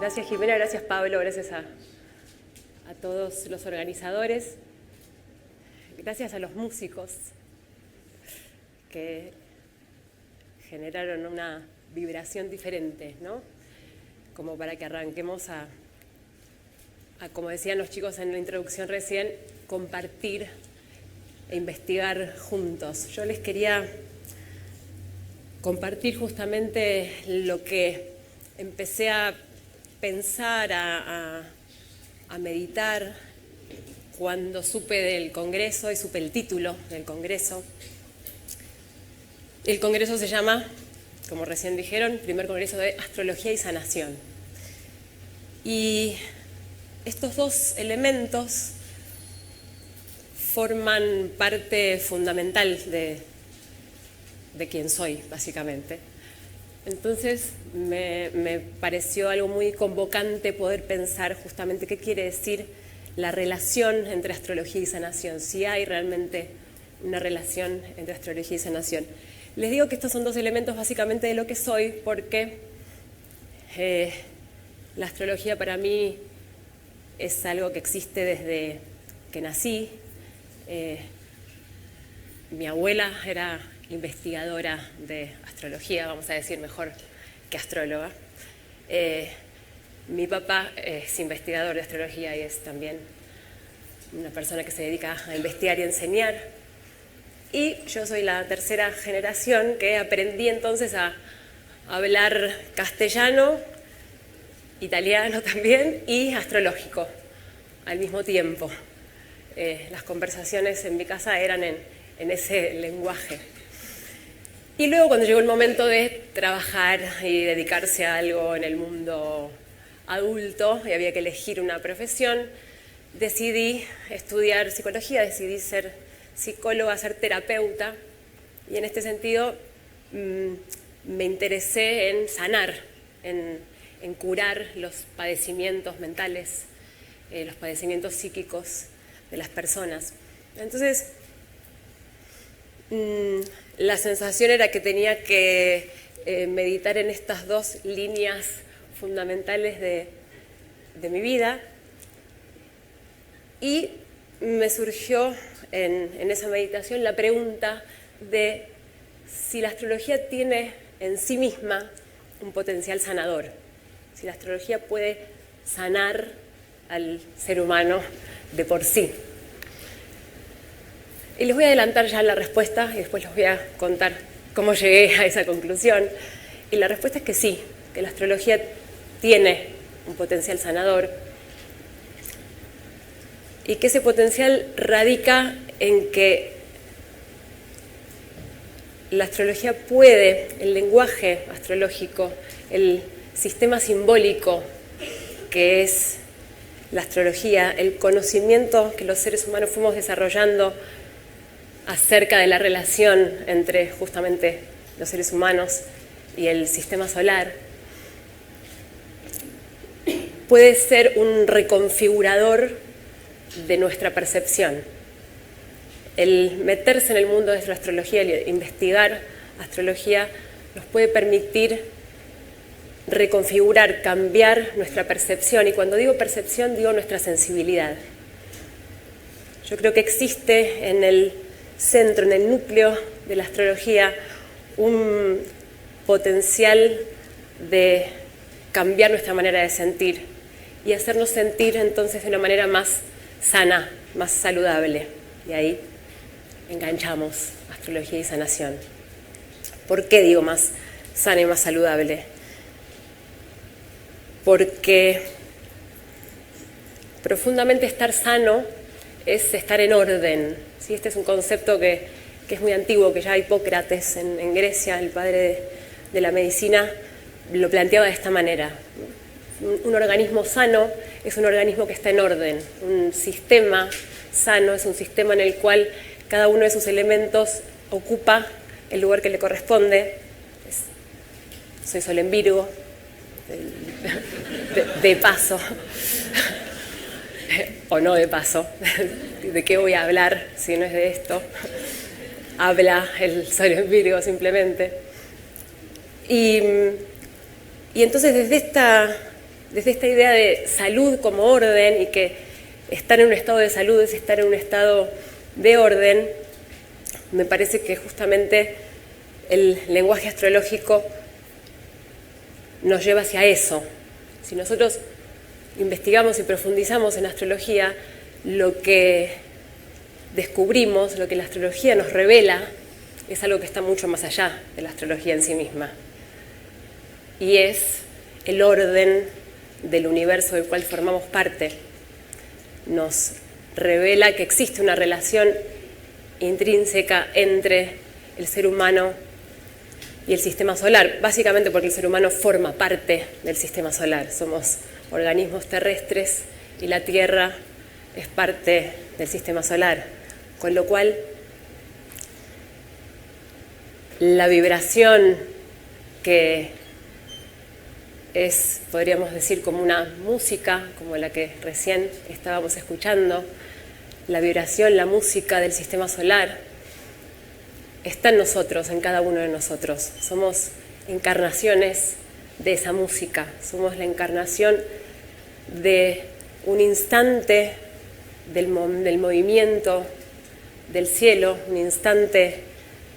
Gracias Jimena, gracias Pablo, gracias a todos los organizadores, gracias a los músicos que generaron una vibración diferente, ¿no? Como para que arranquemos a, como decían los chicos en la introducción recién, compartir e investigar juntos. Yo les quería compartir justamente lo que empecé a pensar, a meditar cuando supe del Congreso y supe el título del Congreso. El Congreso se llama, como recién dijeron, Primer Congreso de Astrología y Sanación. Y estos dos elementos forman parte fundamental de quién soy, básicamente. Entonces me pareció algo muy convocante poder pensar justamente qué quiere decir la relación entre astrología y sanación, si hay realmente una relación entre astrología y sanación. Les digo que estos son dos elementos básicamente de lo que soy, porque la astrología para mí es algo que existe desde que nací. Mi abuela era investigadora de astrología, vamos a decir mejor que astróloga. Mi papá es investigador de astrología y es también una persona que se dedica a investigar y enseñar. Y yo soy la tercera generación que aprendí entonces a hablar castellano, italiano también y astrológico al mismo tiempo. Las conversaciones en mi casa eran en ese lenguaje. Y luego cuando llegó el momento de trabajar y dedicarse a algo en el mundo adulto y había que elegir una profesión, decidí estudiar psicología, decidí ser psicóloga, ser terapeuta, y en este sentido me interesé en sanar, en curar los padecimientos mentales, los padecimientos psíquicos de las personas. Entonces, la sensación era que tenía que meditar en estas dos líneas fundamentales de mi vida, y me surgió en esa meditación la pregunta de si la astrología tiene en sí misma un potencial sanador, si la astrología puede sanar al ser humano de por sí. Y les voy a adelantar ya la respuesta y después les voy a contar cómo llegué a esa conclusión. Y la respuesta es que sí, que la astrología tiene un potencial sanador y que ese potencial radica en que la astrología puede, el lenguaje astrológico, el sistema simbólico que es la astrología, el conocimiento que los seres humanos fuimos desarrollando acerca de la relación entre justamente los seres humanos y el sistema solar, puede ser un reconfigurador de nuestra percepción. El meterse en el mundo de la astrología, el investigar astrología, nos puede permitir reconfigurar, cambiar nuestra percepción. Y cuando digo percepción, digo nuestra sensibilidad. Yo creo que existe en el centro, en el núcleo de la astrología, un potencial de cambiar nuestra manera de sentir y hacernos sentir entonces de una manera más sana, más saludable. Y ahí enganchamos astrología y sanación. ¿Por qué digo más sana y más saludable? Porque profundamente estar sano es estar en orden. ¿Sí? Este es un concepto que es muy antiguo, que ya Hipócrates en Grecia, el padre de la medicina, lo planteaba de esta manera. Un organismo sano es un organismo que está en orden. Un sistema sano es un sistema en el cual cada uno de sus elementos ocupa el lugar que le corresponde. Soy Sol en Virgo, de paso, o no de paso. ¿De qué voy a hablar si no es de esto? Habla el Sol en Virgo simplemente. Y entonces desde esta desde esta idea de salud como orden y que estar en un estado de salud es estar en un estado de orden, me parece que justamente el lenguaje astrológico nos lleva hacia eso. Si nosotros investigamos y profundizamos en astrología, lo que descubrimos, lo que la astrología nos revela, es algo que está mucho más allá de la astrología en sí misma. Y es el orden del universo del cual formamos parte. Nos revela que existe una relación intrínseca entre el ser humano y el sistema solar, básicamente porque el ser humano forma parte del sistema solar. Somos organismos terrestres y la Tierra es parte del sistema solar, con lo cual la vibración que es, podríamos decir, como una música, como la que recién estábamos escuchando, la vibración, la música del sistema solar, está en nosotros, en cada uno de nosotros. Somos encarnaciones de esa música, somos la encarnación de un instante del movimiento del cielo, un instante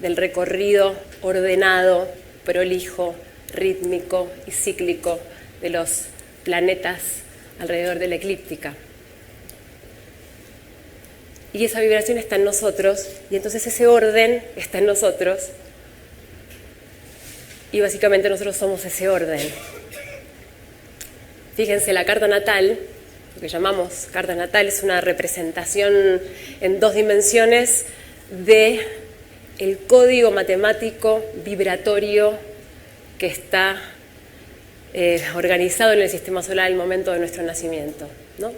del recorrido ordenado, prolijo, rítmico y cíclico de los planetas alrededor de la eclíptica. Y esa vibración está en nosotros, y entonces ese orden está en nosotros, y básicamente nosotros somos ese orden. Fíjense, la carta natal, lo que llamamos carta natal, es una representación en 2 dimensiones de el código matemático vibratorio que está organizado en el sistema solar al momento de nuestro nacimiento, ¿no?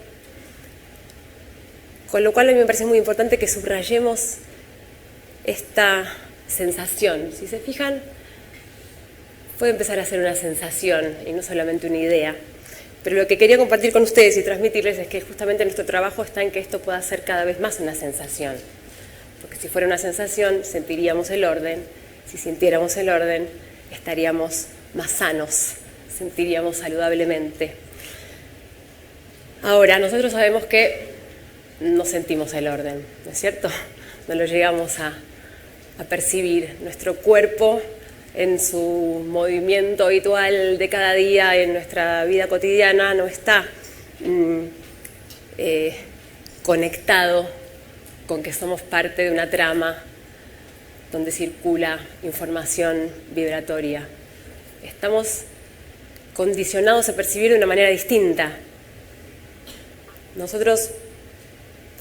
Con lo cual a mí me parece muy importante que subrayemos esta sensación. Si se fijan, puede empezar a ser una sensación y no solamente una idea. Pero lo que quería compartir con ustedes y transmitirles es que justamente nuestro trabajo está en que esto pueda ser cada vez más una sensación. Porque si fuera una sensación, sentiríamos el orden. Si sintiéramos el orden, estaríamos más sanos, sentiríamos saludablemente. Ahora, nosotros sabemos que no sentimos el orden, ¿no es cierto? No lo llegamos a percibir. Nuestro cuerpo, en su movimiento habitual de cada día, en nuestra vida cotidiana, no está conectado con que somos parte de una trama donde circula información vibratoria. Estamos condicionados a percibir de una manera distinta. Nosotros,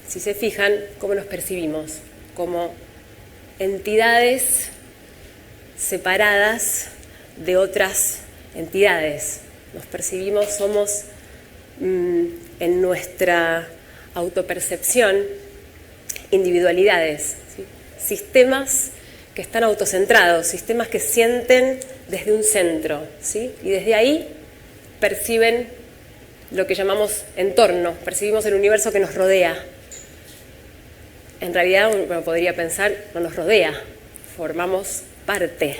si se fijan, ¿cómo nos percibimos? Como entidades separadas de otras entidades. Nos percibimos, somos en nuestra autopercepción individualidades, ¿sí? Sistemas que están autocentrados, sistemas que sienten desde un centro, ¿sí? Y desde ahí perciben lo que llamamos entorno, percibimos el universo que nos rodea. En realidad uno podría pensar, no nos rodea, formamos parte.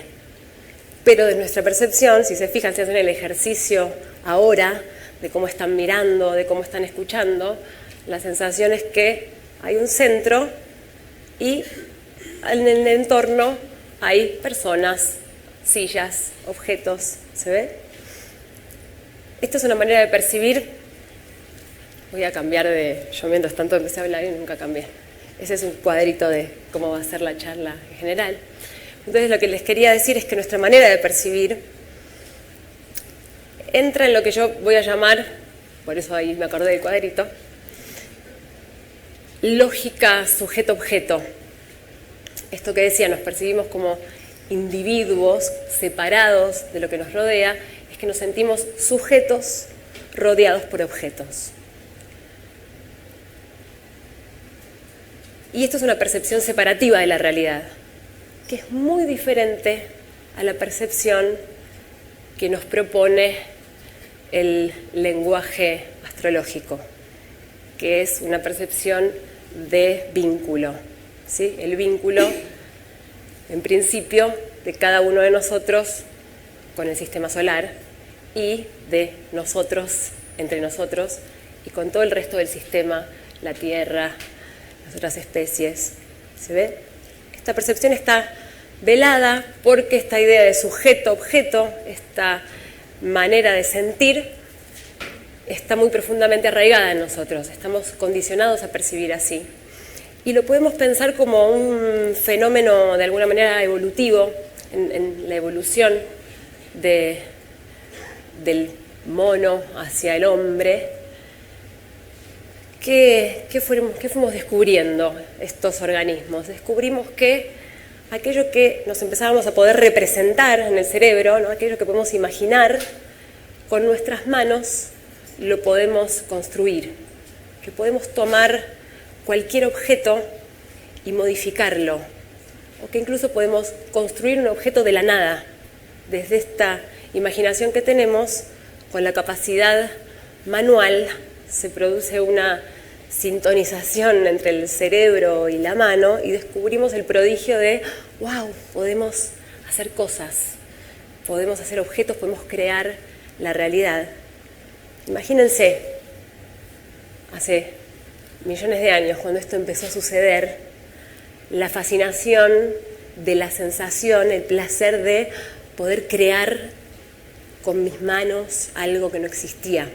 Pero de nuestra percepción, si se fijan, si hacen el ejercicio ahora de cómo están mirando, de cómo están escuchando, la sensación es que hay un centro y en el entorno hay personas, sillas, objetos, ¿se ve? Esta es una manera de percibir. Voy a cambiar de... Yo mientras tanto empecé a hablar y nunca cambié. Ese es un cuadrito de cómo va a ser la charla en general. Entonces lo que les quería decir es que nuestra manera de percibir entra en lo que yo voy a llamar, por eso ahí me acordé del cuadrito, lógica sujeto-objeto. Esto que decía, nos percibimos como individuos separados de lo que nos rodea, es que nos sentimos sujetos rodeados por objetos. Y esto es una percepción separativa de la realidad, que es muy diferente a la percepción que nos propone el lenguaje astrológico, que es una percepción de vínculo, ¿sí? El vínculo, en principio, de cada uno de nosotros con el sistema solar y de nosotros, entre nosotros, y con todo el resto del sistema, la Tierra, las otras especies. ¿Se ve? Esta percepción está velada porque esta idea de sujeto-objeto, esta manera de sentir, está muy profundamente arraigada en nosotros. Estamos condicionados a percibir así. Y lo podemos pensar como un fenómeno de alguna manera evolutivo, en la evolución del mono hacia el hombre. ¿Qué fuimos descubriendo estos organismos? Descubrimos que aquello que nos empezábamos a poder representar en el cerebro, ¿no? Aquello que podemos imaginar con nuestras manos, lo podemos construir, que podemos tomar cualquier objeto y modificarlo, o que incluso podemos construir un objeto de la nada, desde esta imaginación que tenemos, con la capacidad manual, se produce una sintonización entre el cerebro y la mano y descubrimos el prodigio de, wow, podemos hacer cosas, podemos hacer objetos, podemos crear la realidad. Imagínense, hace millones de años, cuando esto empezó a suceder, la fascinación de la sensación, el placer de poder crear con mis manos algo que no existía,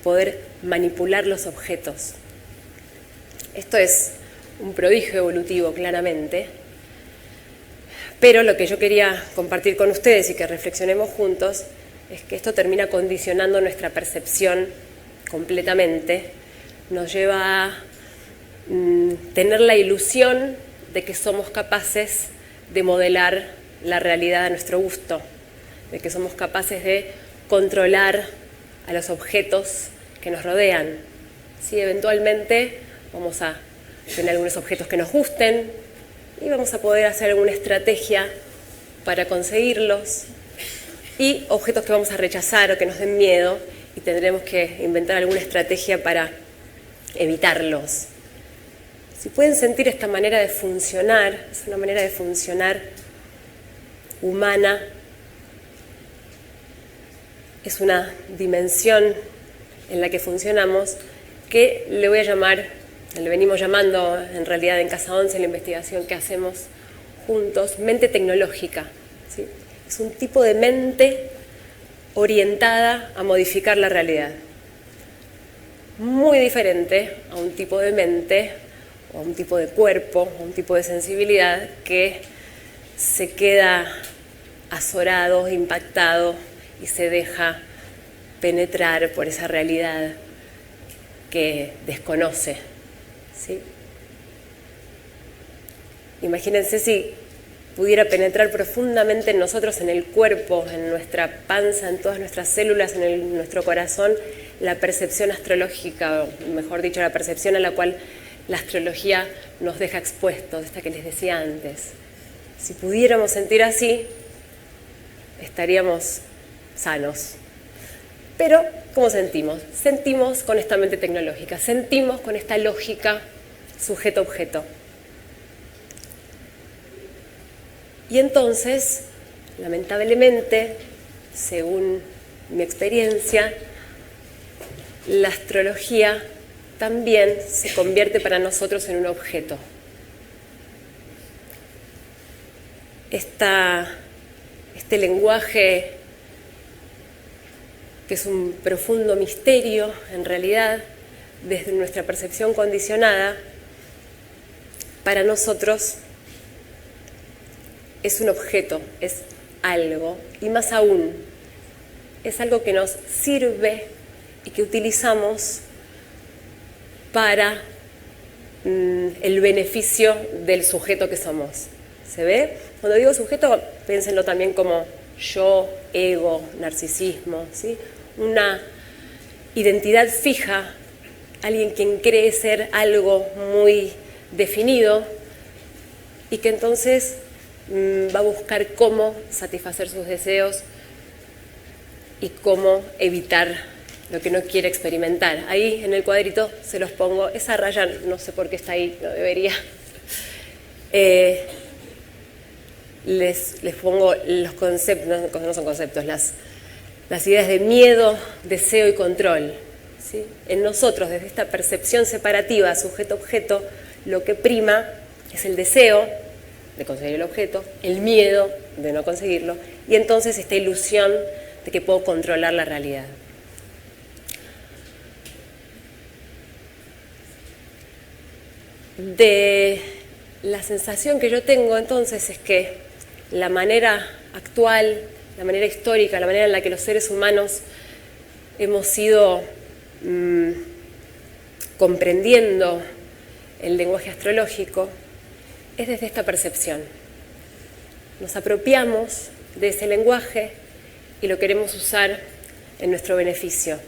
poder manipular los objetos. Esto es un prodigio evolutivo, claramente, pero lo que yo quería compartir con ustedes y que reflexionemos juntos es que esto termina condicionando nuestra percepción completamente, nos lleva a tener la ilusión de que somos capaces de modelar la realidad a nuestro gusto, de que somos capaces de controlar a los objetos que nos rodean. Sí, eventualmente vamos a tener algunos objetos que nos gusten y vamos a poder hacer alguna estrategia para conseguirlos, y objetos que vamos a rechazar o que nos den miedo y tendremos que inventar alguna estrategia para evitarlos. Si pueden sentir esta manera de funcionar, es una manera de funcionar humana, es una dimensión en la que funcionamos que le voy a llamar, le venimos llamando en realidad en Casa 11, la investigación que hacemos juntos, mente tecnológica, ¿sí? Es un tipo de mente orientada a modificar la realidad, muy diferente a un tipo de mente o a un tipo de cuerpo, a un tipo de sensibilidad que se queda azorado, impactado y se deja penetrar por esa realidad que desconoce, ¿sí? Imagínense si pudiera penetrar profundamente en nosotros, en el cuerpo, en nuestra panza, en todas nuestras células, en nuestro corazón, la percepción astrológica, o mejor dicho, la percepción a la cual la astrología nos deja expuestos, esta que les decía antes. Si pudiéramos sentir así, estaríamos sanos. Pero, ¿cómo sentimos? Sentimos con esta mente tecnológica, sentimos con esta lógica sujeto-objeto. Y entonces, lamentablemente, según mi experiencia, la astrología también se convierte para nosotros en un objeto. Este lenguaje, que es un profundo misterio, en realidad, desde nuestra percepción condicionada, para nosotros es un objeto, es algo, y más aún, es algo que nos sirve y que utilizamos para el beneficio del sujeto que somos. ¿Se ve? Cuando digo sujeto, piénsenlo también como yo, ego, narcisismo, ¿sí? Una identidad fija, alguien quien cree ser algo muy definido y que entonces va a buscar cómo satisfacer sus deseos y cómo evitar lo que no quiere experimentar. Ahí en el cuadrito se los pongo, esa raya no sé por qué está ahí, no debería. Les pongo los conceptos, no son conceptos, las ideas de miedo, deseo y control. ¿Sí? En nosotros, desde esta percepción separativa sujeto-objeto, lo que prima es el deseo de conseguir el objeto, el miedo de no conseguirlo, y entonces esta ilusión de que puedo controlar la realidad. De la sensación que yo tengo entonces es que la manera actual, la manera histórica, la manera en la que los seres humanos hemos ido comprendiendo el lenguaje astrológico es desde esta percepción. Nos apropiamos de ese lenguaje y lo queremos usar en nuestro beneficio.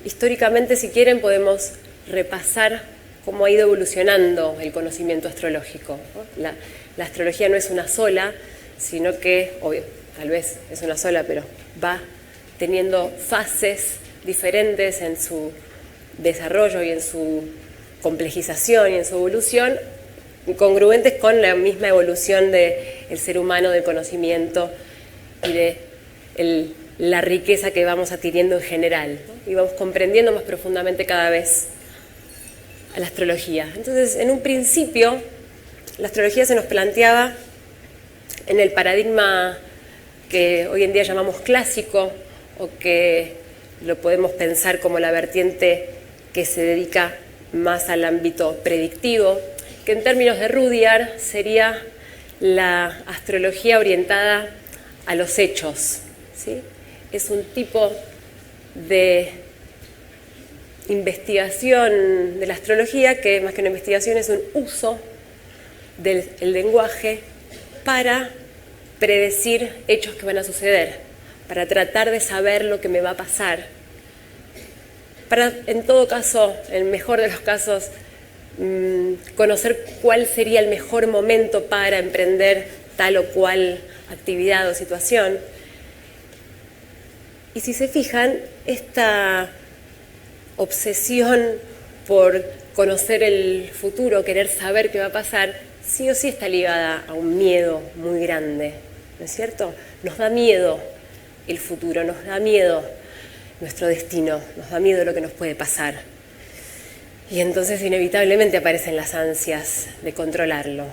Históricamente, si quieren, podemos repasar cómo ha ido evolucionando el conocimiento astrológico, ¿no? La astrología no es una sola, sino que, obvio, tal vez es una sola, pero va teniendo fases diferentes en su desarrollo y en su complejización y en su evolución, congruentes con la misma evolución del ser humano, del conocimiento y de la riqueza que vamos adquiriendo en general, ¿no? Y vamos comprendiendo más profundamente cada vez a la astrología. Entonces, en un principio, la astrología se nos planteaba en el paradigma que hoy en día llamamos clásico, o que lo podemos pensar como la vertiente que se dedica más al ámbito predictivo, que en términos de Rudyard sería la astrología orientada a los hechos, ¿sí? Es un tipo de investigación de la astrología que, más que una investigación, es un uso del lenguaje para predecir hechos que van a suceder, para tratar de saber lo que me va a pasar, para, en todo caso, en el mejor de los casos, conocer cuál sería el mejor momento para emprender tal o cual actividad o situación. Y si se fijan, esta obsesión por conocer el futuro, querer saber qué va a pasar, sí o sí está ligada a un miedo muy grande, ¿no es cierto? Nos da miedo el futuro, nos da miedo nuestro destino, nos da miedo lo que nos puede pasar. Y entonces inevitablemente aparecen las ansias de controlarlo.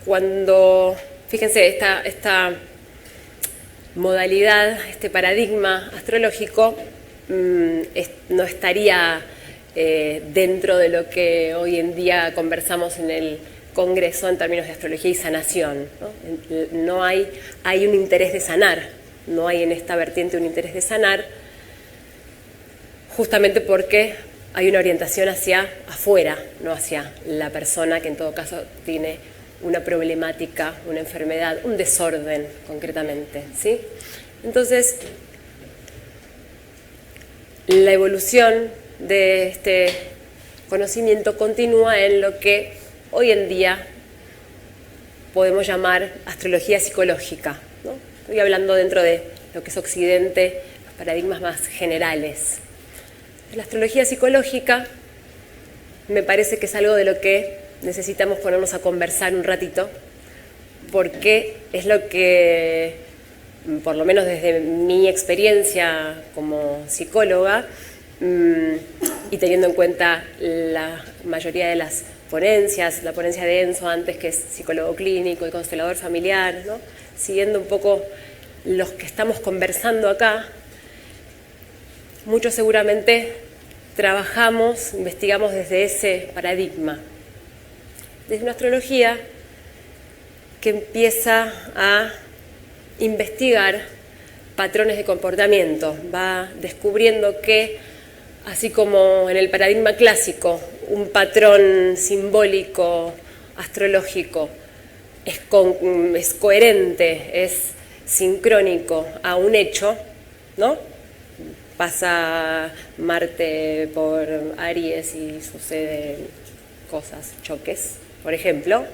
Cuando, fíjense, esta modalidad, este paradigma astrológico no estaría dentro de lo que hoy en día conversamos en el Congreso en términos de astrología y sanación, ¿no? No hay un interés de sanar, no hay en esta vertiente un interés de sanar, justamente porque hay una orientación hacia afuera, no hacia la persona, que en todo caso tiene una problemática, una enfermedad, un desorden concretamente, ¿sí? Entonces, la evolución de este conocimiento continúa en lo que hoy en día podemos llamar astrología psicológica, ¿no? Estoy hablando dentro de lo que es Occidente, los paradigmas más generales. La astrología psicológica me parece que es algo de lo que necesitamos ponernos a conversar un ratito, porque es lo que, por lo menos desde mi experiencia como psicóloga, y teniendo en cuenta la mayoría de las ponencias, la ponencia de Enzo antes, que es psicólogo clínico y constelador familiar, ¿no? Siguiendo un poco los que estamos conversando acá, muchos seguramente trabajamos, investigamos desde ese paradigma, desde una astrología que empieza a investigar patrones de comportamiento, va descubriendo que, así como en el paradigma clásico, un patrón simbólico, astrológico, es coherente, es sincrónico a un hecho, ¿no? Pasa Marte por Aries y suceden cosas, choques, por ejemplo.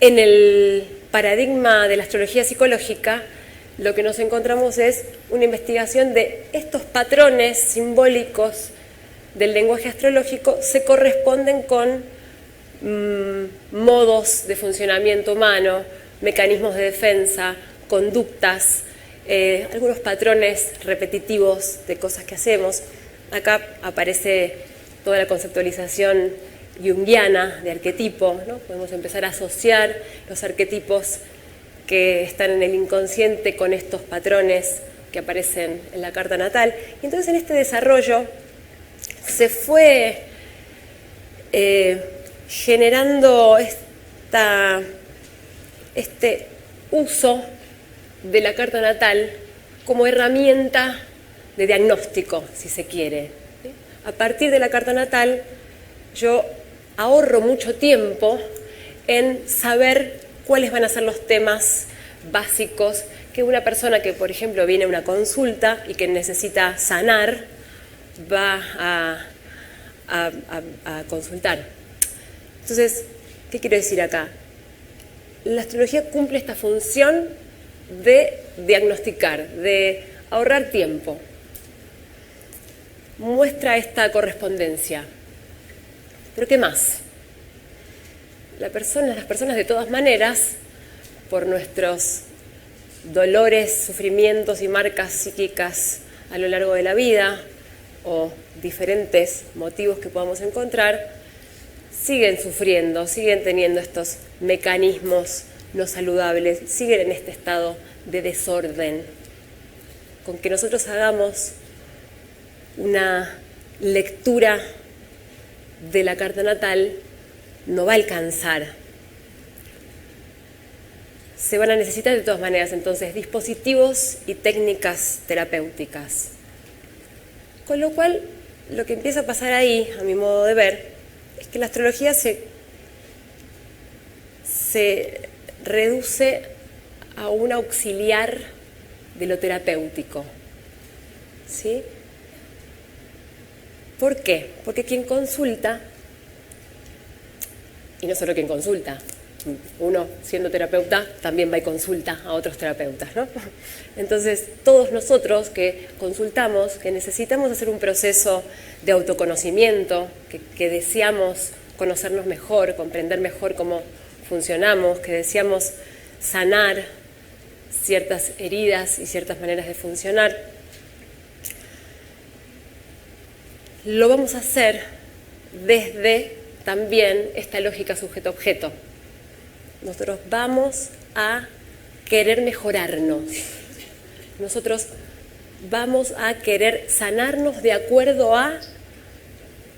En el paradigma de la astrología psicológica, lo que nos encontramos es una investigación de estos patrones simbólicos del lenguaje astrológico se corresponden con modos de funcionamiento humano, mecanismos de defensa, conductas, algunos patrones repetitivos de cosas que hacemos. Acá aparece toda la conceptualización junguiana de arquetipo, ¿no? Podemos empezar a asociar los arquetipos que están en el inconsciente con estos patrones que aparecen en la carta natal. Y entonces en este desarrollo se fue generando este uso de la carta natal como herramienta de diagnóstico, si se quiere. A partir de la carta natal, yo ahorro mucho tiempo en saber cuáles van a ser los temas básicos que una persona que, por ejemplo, viene a una consulta y que necesita sanar, va a consultar. Entonces, ¿qué quiero decir acá? La astrología cumple esta función de diagnosticar, de ahorrar tiempo. Muestra esta correspondencia. ¿Pero qué más? Las personas de todas maneras, por nuestros dolores, sufrimientos y marcas psíquicas a lo largo de la vida, o diferentes motivos que podamos encontrar, siguen sufriendo, siguen teniendo estos mecanismos no saludables, siguen en este estado de desorden. Con que nosotros hagamos una lectura de la carta natal no va a alcanzar. Se van a necesitar de todas maneras entonces dispositivos y técnicas terapéuticas. Con lo cual, lo que empieza a pasar ahí, a mi modo de ver, es que la astrología se reduce a un auxiliar de lo terapéutico. ¿Sí? ¿Por qué? Porque quien consulta, y no solo quien consulta, uno siendo terapeuta también va y consulta a otros terapeutas, ¿no? Entonces, todos nosotros que consultamos, que necesitamos hacer un proceso de autoconocimiento, que deseamos conocernos mejor, comprender mejor cómo funcionamos, que deseamos sanar ciertas heridas y ciertas maneras de funcionar, lo vamos a hacer desde también esta lógica sujeto-objeto. Nosotros vamos a querer mejorarnos. Nosotros vamos a querer sanarnos de acuerdo a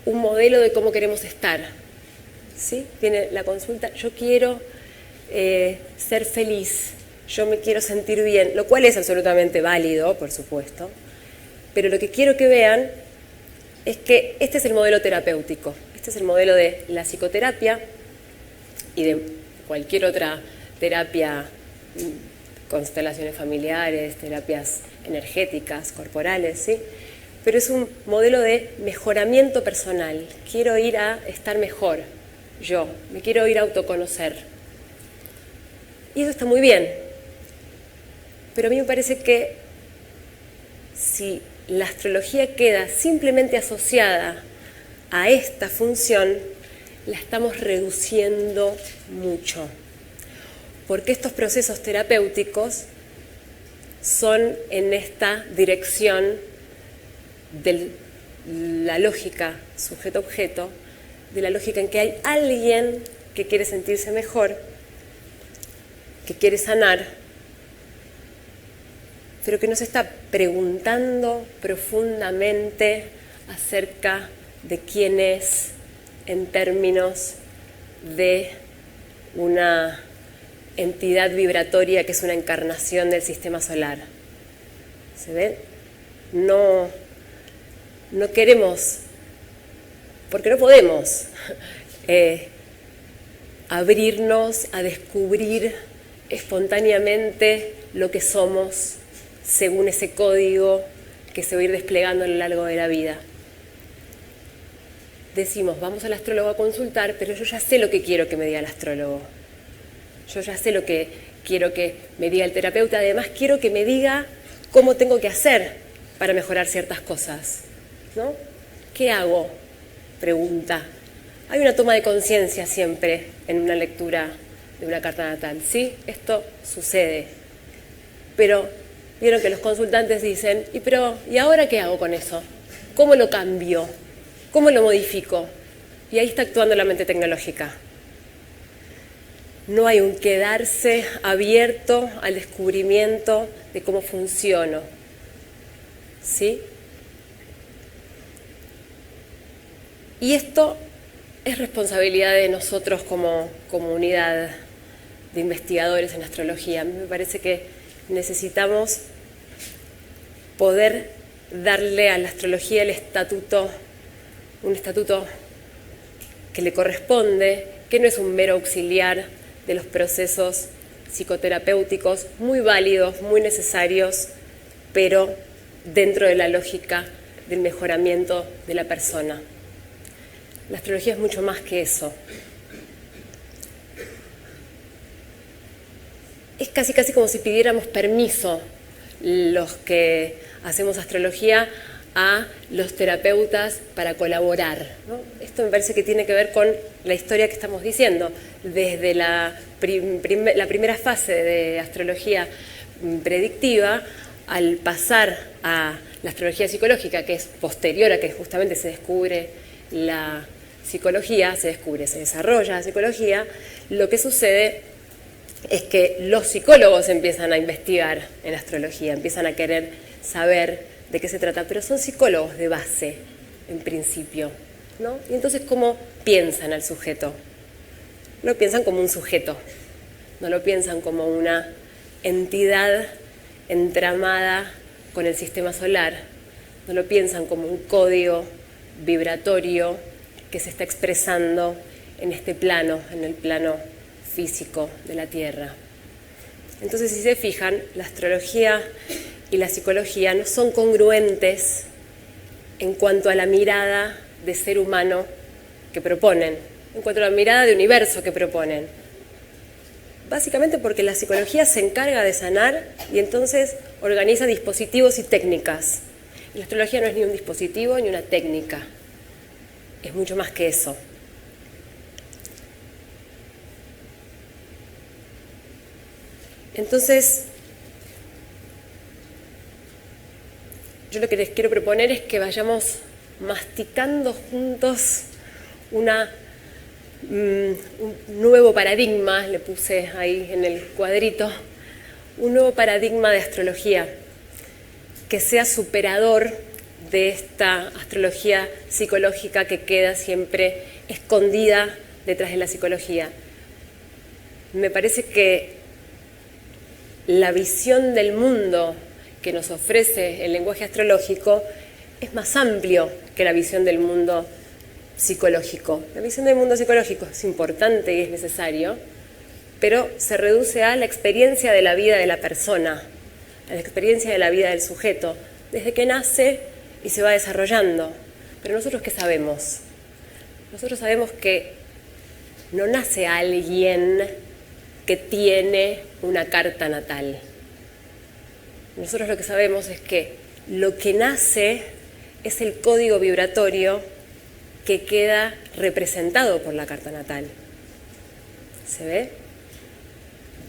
un modelo de cómo queremos estar. ¿Sí? Viene la consulta, yo quiero ser feliz, yo me quiero sentir bien, lo cual es absolutamente válido, por supuesto, pero lo que quiero que vean es que este es el modelo terapéutico, este es el modelo de la psicoterapia y de cualquier otra terapia, constelaciones familiares, terapias energéticas, corporales, ¿sí? Pero es un modelo de mejoramiento personal. Quiero ir a estar mejor, yo, me quiero ir a autoconocer. Y eso está muy bien, pero a mí me parece que si la astrología queda simplemente asociada a esta función, la estamos reduciendo mucho, porque estos procesos terapéuticos son en esta dirección de la lógica sujeto-objeto, de la lógica en que hay alguien que quiere sentirse mejor, que quiere sanar, pero que no se está preguntando profundamente acerca de quién es en términos de una entidad vibratoria que es una encarnación del sistema solar. ¿Se ven? No queremos, porque no podemos abrirnos a descubrir espontáneamente lo que somos según ese código que se va a ir desplegando a lo largo de la vida. Decimos, vamos al astrólogo a consultar, pero yo ya sé lo que quiero que me diga el astrólogo. Yo ya sé lo que quiero que me diga el terapeuta, además quiero que me diga cómo tengo que hacer para mejorar ciertas cosas, ¿no? ¿Qué hago? Pregunta. Hay una toma de conciencia siempre en una lectura de una carta natal, ¿sí? Esto sucede. Pero vieron que los consultantes dicen, ¿y ahora qué hago con eso? ¿Cómo lo cambio? ¿Cómo lo modifico? Y ahí está actuando la mente tecnológica. No hay un quedarse abierto al descubrimiento de cómo funciono, ¿sí? Y esto es responsabilidad de nosotros como comunidad de investigadores en astrología. A mí me parece que necesitamos poder darle a la astrología un estatuto que le corresponde, que no es un mero auxiliar de los procesos psicoterapéuticos muy válidos, muy necesarios, pero dentro de la lógica del mejoramiento de la persona. La astrología es mucho más que eso. Es casi como si pidiéramos permiso los que hacemos astrología a los terapeutas para colaborar, ¿no? Esto me parece que tiene que ver con la historia que estamos diciendo. Desde la primera fase de astrología predictiva, al pasar a la astrología psicológica, que es posterior a que justamente se descubre la psicología, se desarrolla la psicología, lo que sucede es que los psicólogos empiezan a investigar en astrología, empiezan a querer saber de qué se trata, pero son psicólogos de base, en principio, ¿no? Y entonces, ¿cómo piensan al sujeto? Lo piensan como un sujeto, no lo piensan como una entidad entramada con el sistema solar, no lo piensan como un código vibratorio que se está expresando en este plano, en el plano físico de la Tierra. Entonces, si se fijan, la astrología y la psicología no son congruentes en cuanto a la mirada de ser humano que proponen, en cuanto a la mirada de universo que proponen. Básicamente porque la psicología se encarga de sanar y entonces organiza dispositivos y técnicas. Y la astrología no es ni un dispositivo ni una técnica, es mucho más que eso. Entonces, yo lo que les quiero proponer es que vayamos masticando juntos un nuevo paradigma, le puse ahí en el cuadrito, un nuevo paradigma de astrología que sea superador de esta astrología psicológica que queda siempre escondida detrás de la psicología. Me parece que la visión del mundo que nos ofrece el lenguaje astrológico es más amplio que la visión del mundo psicológico. La visión del mundo psicológico es importante y es necesario, pero se reduce a la experiencia de la vida de la persona, a la experiencia de la vida del sujeto, desde que nace y se va desarrollando. Pero nosotros, ¿qué sabemos? Nosotros sabemos que no nace alguien que tiene una carta natal. Nosotros lo que sabemos es que lo que nace es el código vibratorio que queda representado por la carta natal. ¿Se ve?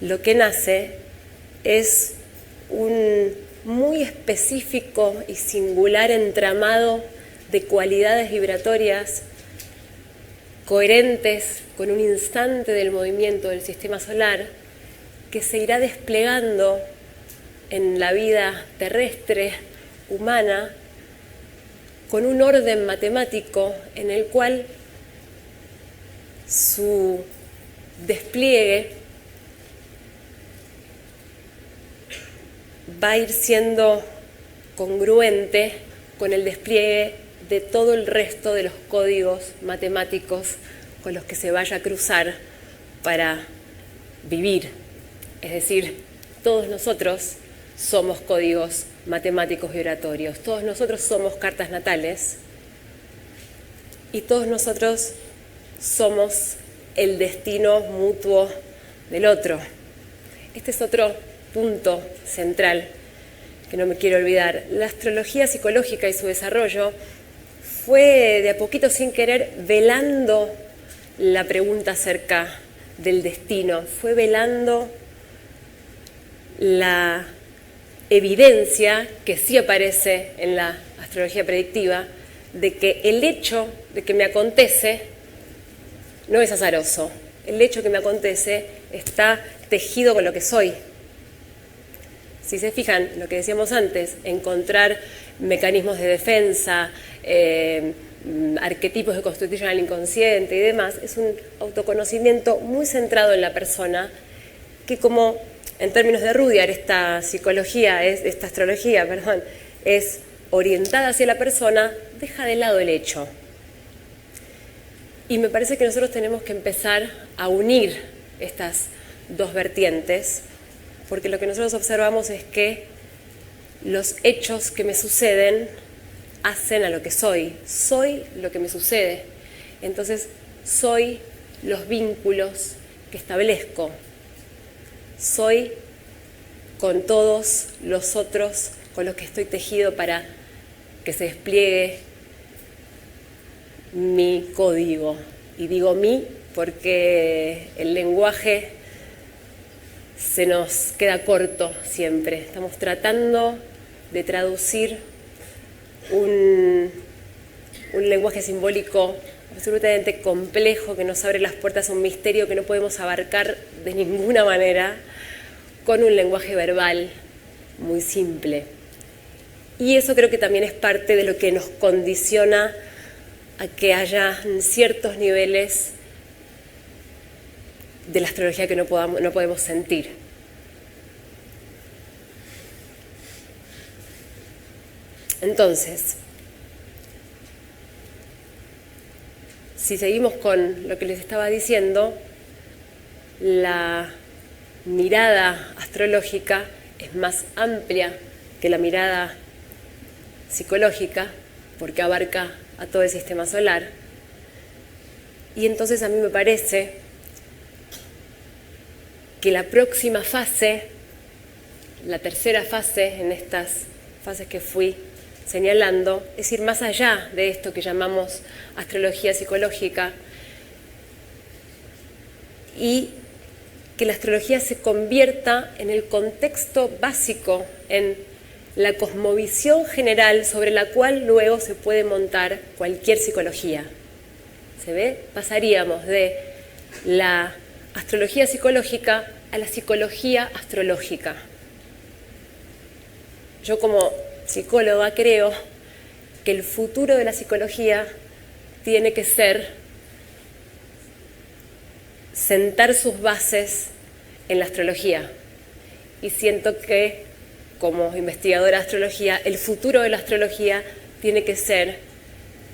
Lo que nace es un muy específico y singular entramado de cualidades vibratorias coherentes con un instante del movimiento del sistema solar que se irá desplegando en la vida terrestre, humana, con un orden matemático en el cual su despliegue va a ir siendo congruente con el despliegue de todo el resto de los códigos matemáticos con los que se vaya a cruzar para vivir. Es decir, todos nosotros somos códigos matemáticos vibratorios, todos nosotros somos cartas natales y todos nosotros somos el destino mutuo del otro. este es otro punto central que no me quiero olvidar. La astrología psicológica y su desarrollo fue de a poquito, sin querer, velando la pregunta acerca del destino, fue velando la evidencia que sí aparece en la astrología predictiva de que el hecho de que me acontece no es azaroso. El hecho que me acontece está tejido con lo que soy. Si se fijan, lo que decíamos antes, encontrar mecanismos de defensa, arquetipos que constituyen al inconsciente y demás, es un autoconocimiento muy centrado en la persona que, como en términos de Rudyard, esta astrología, es orientada hacia la persona, deja de lado el hecho. Y me parece que nosotros tenemos que empezar a unir estas dos vertientes, porque lo que nosotros observamos es que los hechos que me suceden hacen a lo que soy lo que me sucede. Entonces, soy los vínculos que establezco, soy con todos los otros con los que estoy tejido para que se despliegue mi código. Y digo mi porque el lenguaje se nos queda corto siempre. Estamos tratando de traducir un lenguaje simbólico absolutamente complejo que nos abre las puertas a un misterio que no podemos abarcar de ninguna manera con un lenguaje verbal muy simple. Y eso creo que también es parte de lo que nos condiciona a que haya ciertos niveles de la astrología que no podemos sentir. Entonces, si seguimos con lo que les estaba diciendo, la mirada astrológica es más amplia que la mirada psicológica, porque abarca a todo el sistema solar. Y entonces a mí me parece que la próxima fase, la tercera fase en estas fases que fui señalando, es ir más allá de esto que llamamos astrología psicológica y que la astrología se convierta en el contexto básico, en la cosmovisión general sobre la cual luego se puede montar cualquier psicología. ¿Se ve? Pasaríamos de la astrología psicológica a la psicología astrológica. Yo como psicóloga creo que el futuro de la psicología tiene que ser sentar sus bases en la astrología. Y siento que, como investigadora de astrología, el futuro de la astrología tiene que ser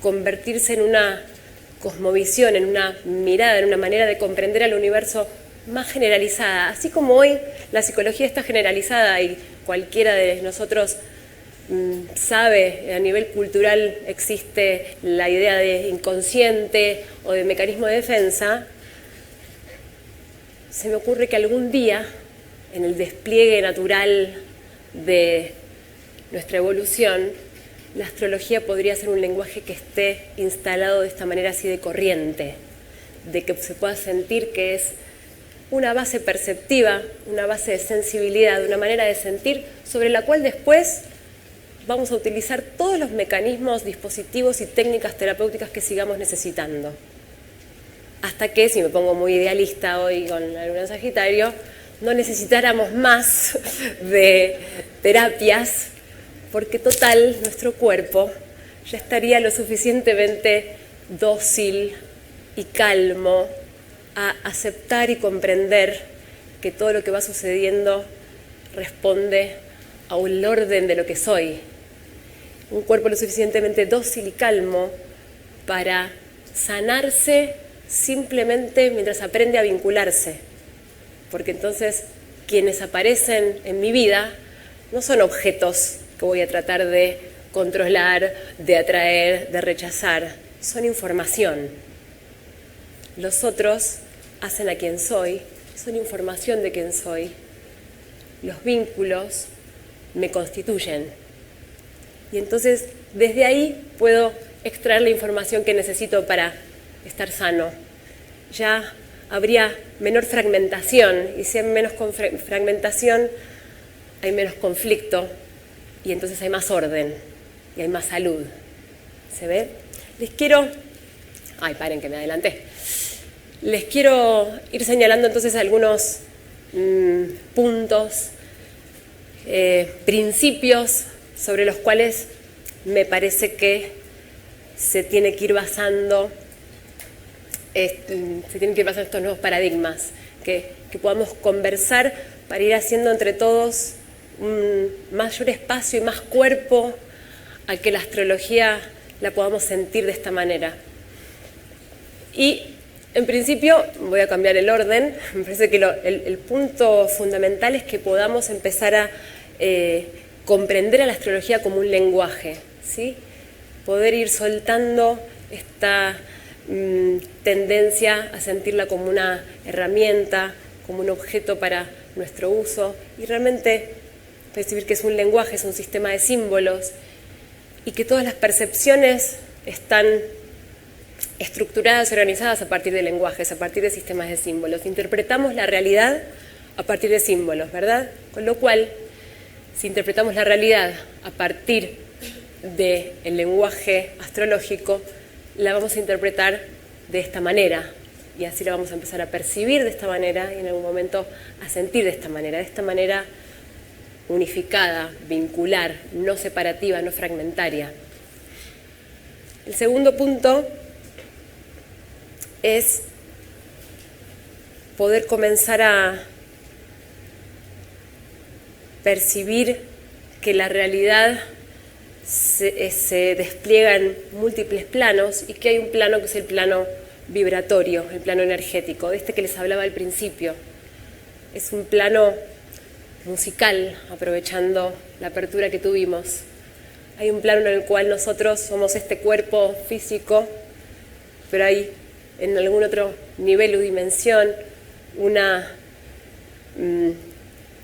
convertirse en una cosmovisión, en una mirada, en una manera de comprender al universo más generalizada. Así como hoy la psicología está generalizada y cualquiera de nosotros sabe, a nivel cultural existe la idea de inconsciente o de mecanismo de defensa, se me ocurre que algún día, en el despliegue natural de nuestra evolución, la astrología podría ser un lenguaje que esté instalado de esta manera así de corriente, de que se pueda sentir que es una base perceptiva, una base de sensibilidad, una manera de sentir sobre la cual después vamos a utilizar todos los mecanismos, dispositivos y técnicas terapéuticas que sigamos necesitando. Hasta que, si me pongo muy idealista hoy con la luna en Sagitario, no necesitáramos más de terapias, porque total, nuestro cuerpo ya estaría lo suficientemente dócil y calmo a aceptar y comprender que todo lo que va sucediendo responde a un orden de lo que soy. Un cuerpo lo suficientemente dócil y calmo para sanarse simplemente mientras aprende a vincularse. Porque entonces quienes aparecen en mi vida no son objetos que voy a tratar de controlar, de atraer, de rechazar. Son información. Los otros hacen a quien soy, son información de quién soy. los vínculos me constituyen. Y entonces desde ahí puedo extraer la información que necesito para estar sano. Ya habría menor fragmentación, y si hay menos fragmentación, hay menos conflicto, y entonces hay más orden, y hay más salud. ¿Se ve? Les quiero... Ay, paren que me adelanté. Les quiero ir señalando entonces algunos puntos, principios sobre los cuales me parece que se tiene que ir basando estos nuevos paradigmas, que podamos conversar para ir haciendo entre todos un mayor espacio y más cuerpo a que la astrología la podamos sentir de esta manera. Y en principio, voy a cambiar el orden, me parece que el punto fundamental es que podamos empezar a comprender a la astrología como un lenguaje, ¿sí? Poder ir soltando esta tendencia a sentirla como una herramienta, como un objeto para nuestro uso, y realmente percibir que es un lenguaje, es un sistema de símbolos, y que todas las percepciones están estructuradas y organizadas a partir de lenguajes, a partir de sistemas de símbolos. Interpretamos la realidad a partir de símbolos, ¿verdad? Con lo cual, si interpretamos la realidad a partir del lenguaje astrológico, la vamos a interpretar de esta manera, y así la vamos a empezar a percibir de esta manera y en algún momento a sentir de esta manera unificada, vincular, no separativa, no fragmentaria. El segundo punto es poder comenzar a percibir que la realidad se despliega en múltiples planos y que hay un plano que es el plano vibratorio, el plano energético, de este que les hablaba al principio. Es un plano musical, aprovechando la apertura que tuvimos. Hay un plano en el cual nosotros somos este cuerpo físico, pero hay en algún otro nivel o dimensión una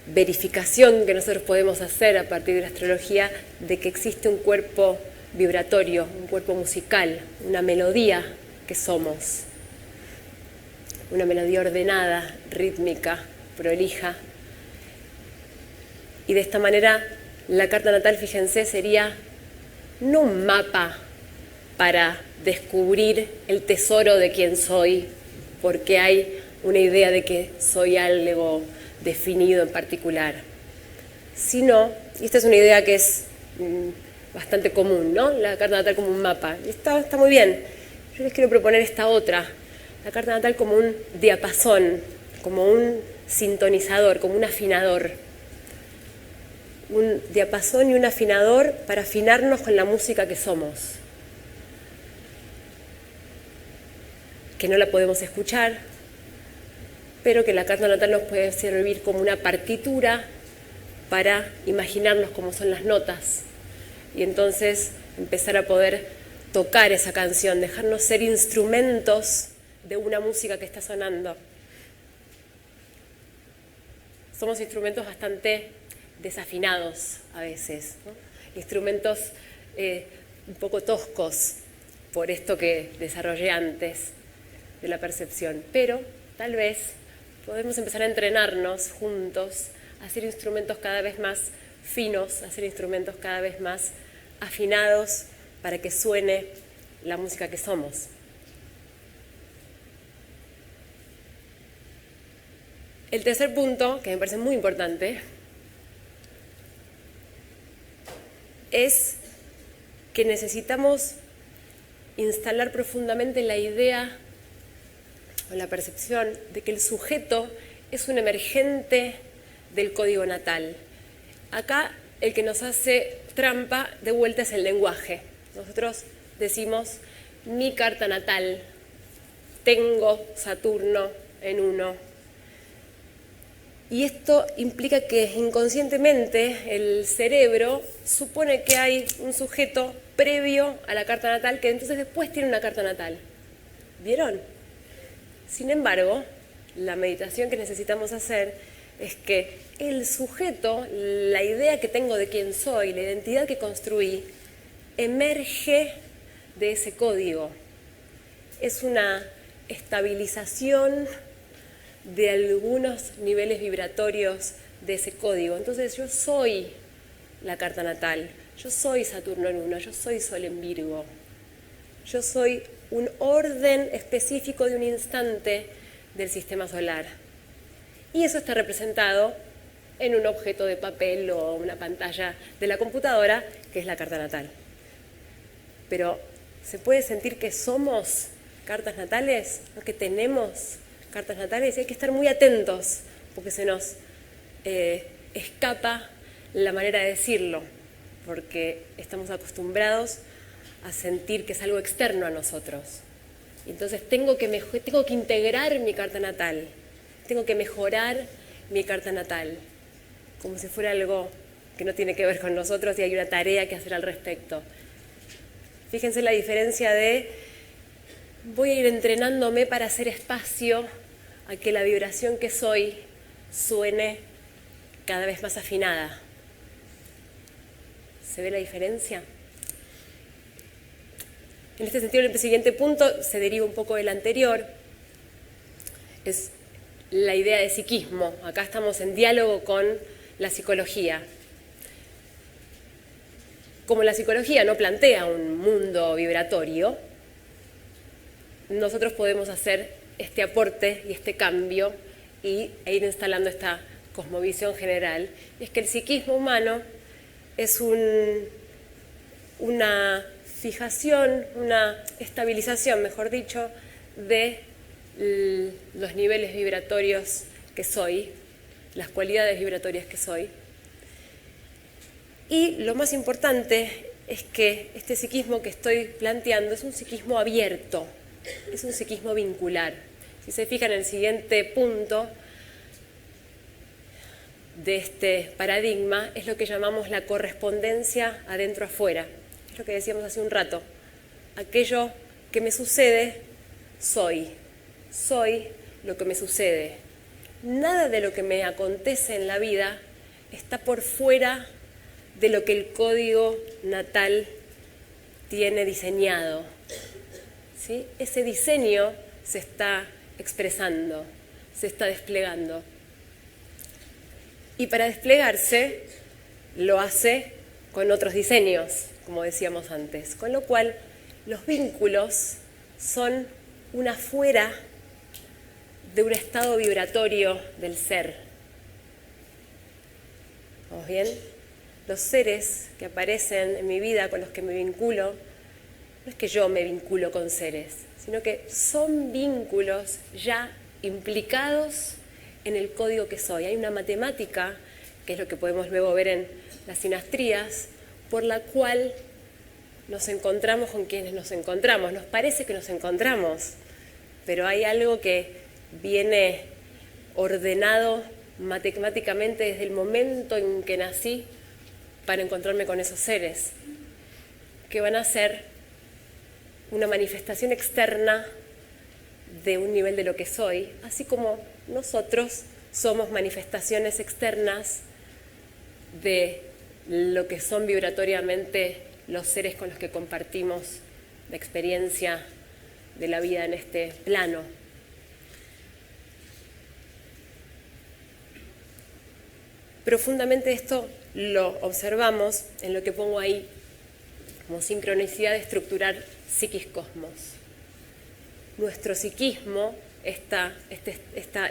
verificación que nosotros podemos hacer a partir de la astrología de que existe un cuerpo vibratorio, un cuerpo musical, una melodía que somos, una melodía ordenada, rítmica, prolija. Y de esta manera la carta natal, fíjense, sería no un mapa para descubrir el tesoro de quién soy, porque hay una idea de que soy algo definido en particular, sino, y esta es una idea que es bastante común, ¿no? La carta natal como un mapa, y está muy bien. Yo les quiero proponer esta otra, la carta natal como un diapasón, como un sintonizador, como un afinador. Un diapasón y un afinador para afinarnos con la música que somos, que no la podemos escuchar, pero que la carta natal nos puede servir como una partitura para imaginarnos cómo son las notas y entonces empezar a poder tocar esa canción, dejarnos ser instrumentos de una música que está sonando. Somos instrumentos bastante desafinados a veces, ¿no? Instrumentos un poco toscos por esto que desarrollé antes de la percepción, pero tal vez podemos empezar a entrenarnos juntos a hacer instrumentos cada vez más finos, a hacer instrumentos cada vez más afinados para que suene la música que somos. El tercer punto, que me parece muy importante, es que necesitamos instalar profundamente la idea o la percepción de que el sujeto es un emergente del código natal. Acá el que nos hace trampa de vuelta es el lenguaje. Nosotros decimos mi carta natal, tengo Saturno en 1. Y esto implica que inconscientemente el cerebro supone que hay un sujeto previo a la carta natal que entonces después tiene una carta natal. ¿Vieron? Sin embargo, la meditación que necesitamos hacer es que el sujeto, la idea que tengo de quién soy, la identidad que construí, emerge de ese código. Es una estabilización de algunos niveles vibratorios de ese código. Entonces yo soy la carta natal, yo soy Saturno en 1, yo soy Sol en Virgo, yo soy un orden específico de un instante del sistema solar. Y eso está representado en un objeto de papel o una pantalla de la computadora, que es la carta natal. Pero ¿se puede sentir que somos cartas natales? ¿No? Que tenemos cartas natales, y hay que estar muy atentos porque se nos escapa la manera de decirlo, porque estamos acostumbrados a sentir que es algo externo a nosotros. Y entonces tengo que integrar mi carta natal, tengo que mejorar mi carta natal, como si fuera algo que no tiene que ver con nosotros y hay una tarea que hacer al respecto. Fíjense la diferencia de voy a ir entrenándome para hacer espacio a que la vibración que soy suene cada vez más afinada. ¿Se ve la diferencia? En este sentido, el siguiente punto se deriva un poco del anterior, es la idea de psiquismo. Acá estamos en diálogo con la psicología. Como la psicología no plantea un mundo vibratorio, nosotros podemos hacer este aporte y este cambio e ir instalando esta cosmovisión general. Y es que el psiquismo humano es una fijación, una estabilización, mejor dicho, de los niveles vibratorios que soy, las cualidades vibratorias que soy. Y lo más importante es que este psiquismo que estoy planteando es un psiquismo abierto, es un psiquismo vincular. Si se fijan en el siguiente punto de este paradigma, es lo que llamamos la correspondencia adentro-afuera. Es lo que decíamos hace un rato. Aquello que me sucede, soy lo que me sucede. Nada de lo que me acontece en la vida está por fuera de lo que el código natal tiene diseñado. ¿Sí? Ese diseño se está expresando, se está desplegando. Y para desplegarse lo hace con otros diseños, como decíamos antes. Con lo cual, los vínculos son una fuera de un estado vibratorio del ser. ¿Vamos bien? Los seres que aparecen en mi vida, con los que me vinculo, no es que yo me vinculo con seres, sino que son vínculos ya implicados en el código que soy. Hay una matemática, que es lo que podemos luego ver en las sinastrías, por la cual nos encontramos con quienes nos encontramos. Nos parece que nos encontramos, pero hay algo que viene ordenado matemáticamente desde el momento en que nací para encontrarme con esos seres, que van a ser una manifestación externa de un nivel de lo que soy, así como nosotros somos manifestaciones externas de lo que son vibratoriamente los seres con los que compartimos la experiencia de la vida en este plano. Profundamente esto lo observamos en lo que pongo ahí como sincronicidad de estructurar psiquis-cosmos. Nuestro psiquismo, esta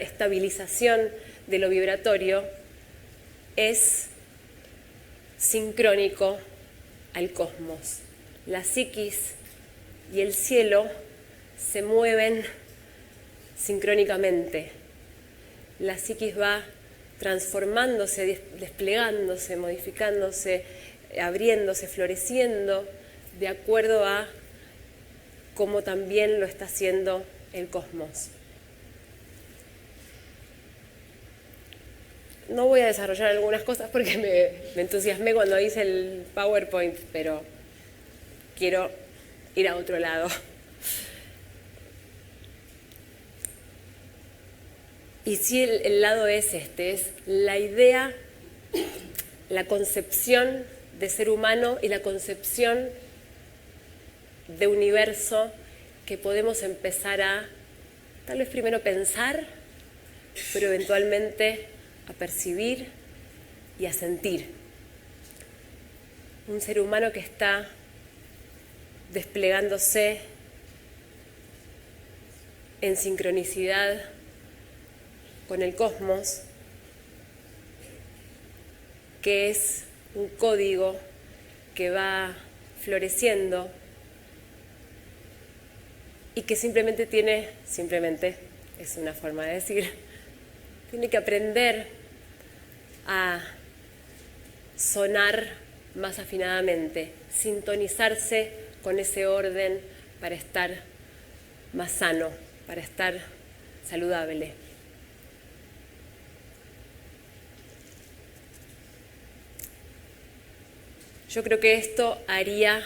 estabilización de lo vibratorio, es sincrónico al cosmos. La psiquis y el cielo se mueven sincrónicamente. La psiquis va transformándose, desplegándose, modificándose, abriéndose, floreciendo, de acuerdo a cómo también lo está haciendo el cosmos. No voy a desarrollar algunas cosas porque me entusiasmé cuando hice el PowerPoint, pero quiero ir a otro lado. Y sí, el lado es este, es la idea, la concepción de ser humano y la concepción de universo que podemos empezar a, tal vez primero pensar, pero eventualmente a percibir y a sentir. Un ser humano que está desplegándose en sincronicidad con el cosmos, que es un código que va floreciendo y que simplemente es una forma de decir, tiene que aprender a sonar más afinadamente, sintonizarse con ese orden para estar más sano, para estar saludable. Yo creo que esto haría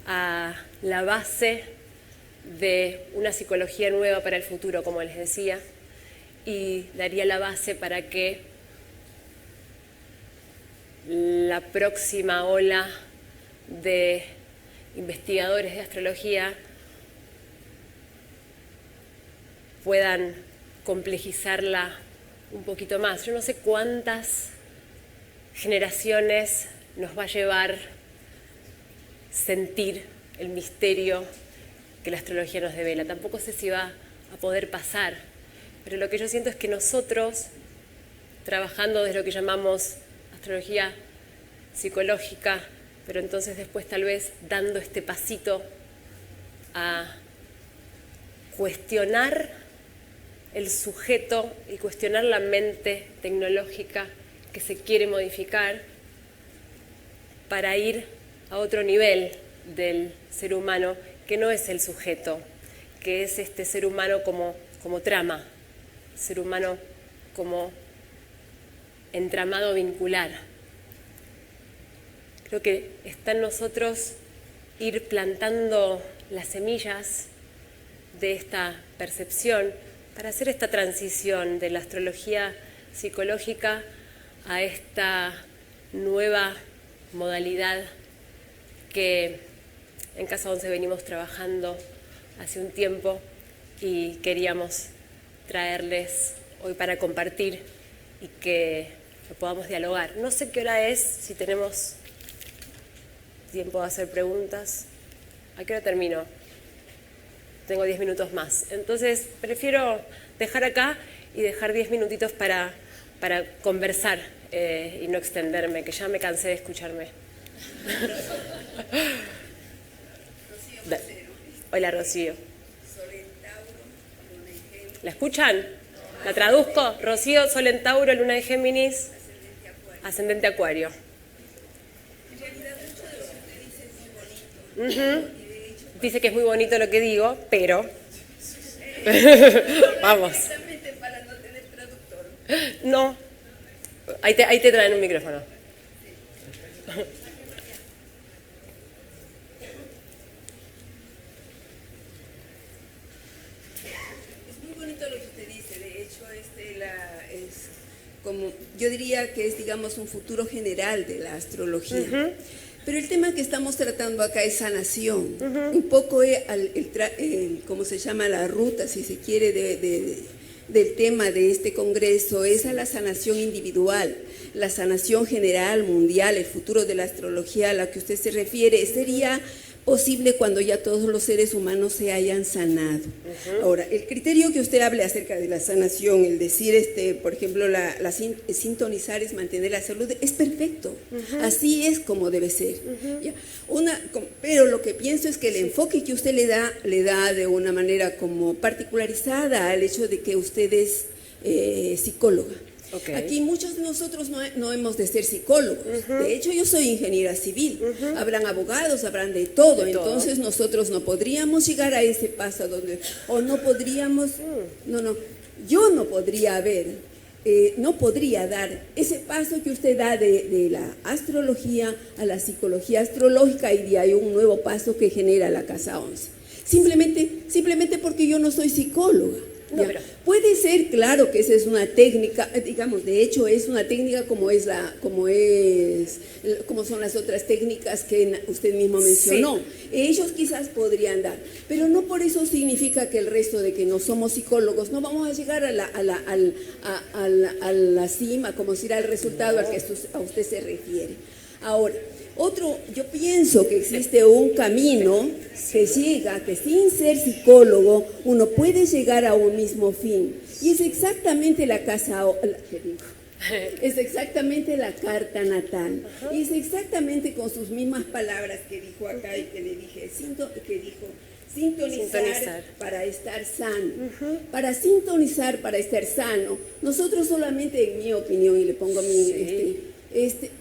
a la base de una psicología nueva para el futuro, como les decía, y daría la base para que la próxima ola de investigadores de astrología puedan complejizarla un poquito más. Yo no sé cuántas generaciones nos va a llevar sentir el misterio que la astrología nos devela. Tampoco sé si va a poder pasar, pero lo que yo siento es que nosotros, trabajando desde lo que llamamos astrología psicológica, pero entonces después tal vez dando este pasito a cuestionar el sujeto y cuestionar la mente tecnológica que se quiere modificar para ir a otro nivel del ser humano, que no es el sujeto, que es este ser humano como trama, ser humano como entramado vincular. Creo que está en nosotros ir plantando las semillas de esta percepción para hacer esta transición de la astrología psicológica a esta nueva modalidad que en Casa 11 venimos trabajando hace un tiempo y queríamos traerles hoy para compartir y que lo podamos dialogar. No sé qué hora es, si tenemos tiempo de hacer preguntas. ¿A qué hora termino? Tengo 10 minutos más. Entonces prefiero dejar acá y dejar 10 minutitos para conversar y no extenderme, que ya me cansé de escucharme. Hola, Rocío. ¿La escuchan? ¿La traduzco? Rocío, Sol en Tauro, Luna de Géminis, ascendente Acuario. Dice que es muy bonito lo que digo, pero... Vamos. No. Ahí te traen un micrófono. Como yo diría que es, digamos, un futuro general de la astrología. Pero el tema que estamos tratando acá es sanación. Un poco ¿cómo se llama? La ruta, si se quiere, del tema de este congreso es a la sanación individual, la sanación general, mundial, el futuro de la astrología a la que usted se refiere. Sería posible cuando ya todos los seres humanos se hayan sanado. Ahora, el criterio que usted hable acerca de la sanación, el decir, por ejemplo, sintonizar es mantener la salud, es perfecto. Así es como debe ser. ¿Ya? Pero lo que pienso es que el enfoque que usted le da de una manera como particularizada al hecho de que usted es psicóloga. Okay. Aquí muchos de nosotros no hemos de ser psicólogos. De hecho, yo soy ingeniera civil. Habrán abogados, habrán de todo. Entonces nosotros no podríamos llegar a ese paso o no podríamos, yo no podría no podría dar ese paso que usted da de la astrología a la psicología astrológica, y de ahí un nuevo paso que genera la Casa 11. Simplemente porque yo no soy psicóloga. No, pero... Puede ser, claro, que esa es una técnica, digamos, de hecho es una técnica como son las otras técnicas que usted mismo mencionó. Sí. Ellos quizás podrían dar, pero no por eso significa que el resto de que no somos psicólogos no vamos a llegar a la cima, como será el resultado al que a usted se refiere. Ahora, yo pienso que existe un camino que llega, que sin ser psicólogo uno puede llegar a un mismo fin. Y es exactamente es exactamente la carta natal. Y es exactamente con sus mismas palabras que dijo acá y que le dije, sintonizar para estar sano. Para sintonizar, para estar sano, nosotros solamente, en mi opinión, y le pongo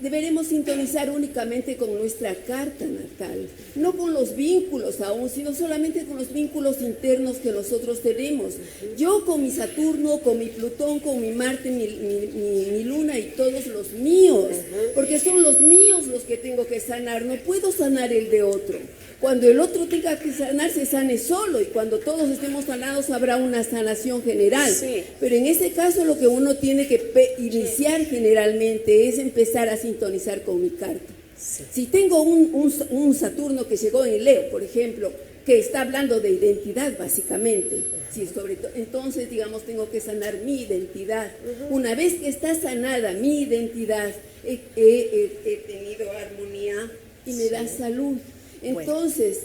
deberemos sintonizar únicamente con nuestra carta natal, no con los vínculos aún, sino solamente con los vínculos internos que nosotros tenemos. Yo con mi Saturno, con mi Plutón, con mi Marte, mi Luna y todos los míos, porque son los míos los que tengo que sanar, no puedo sanar el de otro. Cuando el otro tenga que sanar, se sane solo, y cuando todos estemos sanados habrá una sanación general. Sí. Pero en ese caso lo que uno tiene que iniciar generalmente es empezar a sintonizar con mi carta. Sí. Si tengo un Saturno que llegó en Leo, por ejemplo, que está hablando de identidad básicamente, sí, entonces digamos tengo que sanar mi identidad. Una vez que está sanada mi identidad, he tenido armonía y me da salud. Entonces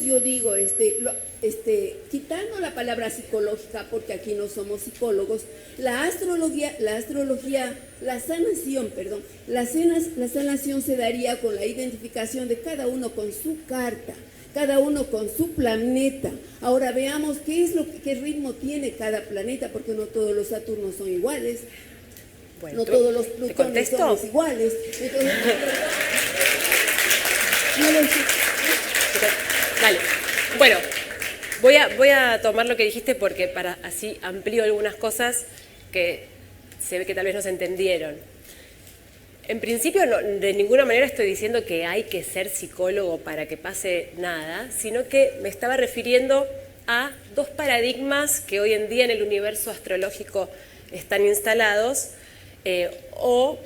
yo digo, quitando la palabra psicológica, porque aquí no somos psicólogos, la sanación se daría con la identificación de cada uno con su carta, cada uno con su planeta. Ahora veamos qué ritmo tiene cada planeta, porque no todos los Saturnos son iguales, no todos los Plutones son iguales. Entonces, Dale. Bueno, voy a tomar lo que dijiste porque para así amplío algunas cosas que se ve que tal vez no se entendieron. En principio, de ninguna manera estoy diciendo que hay que ser psicólogo para que pase nada, sino que me estaba refiriendo a dos paradigmas que hoy en día en el universo astrológico están instalados o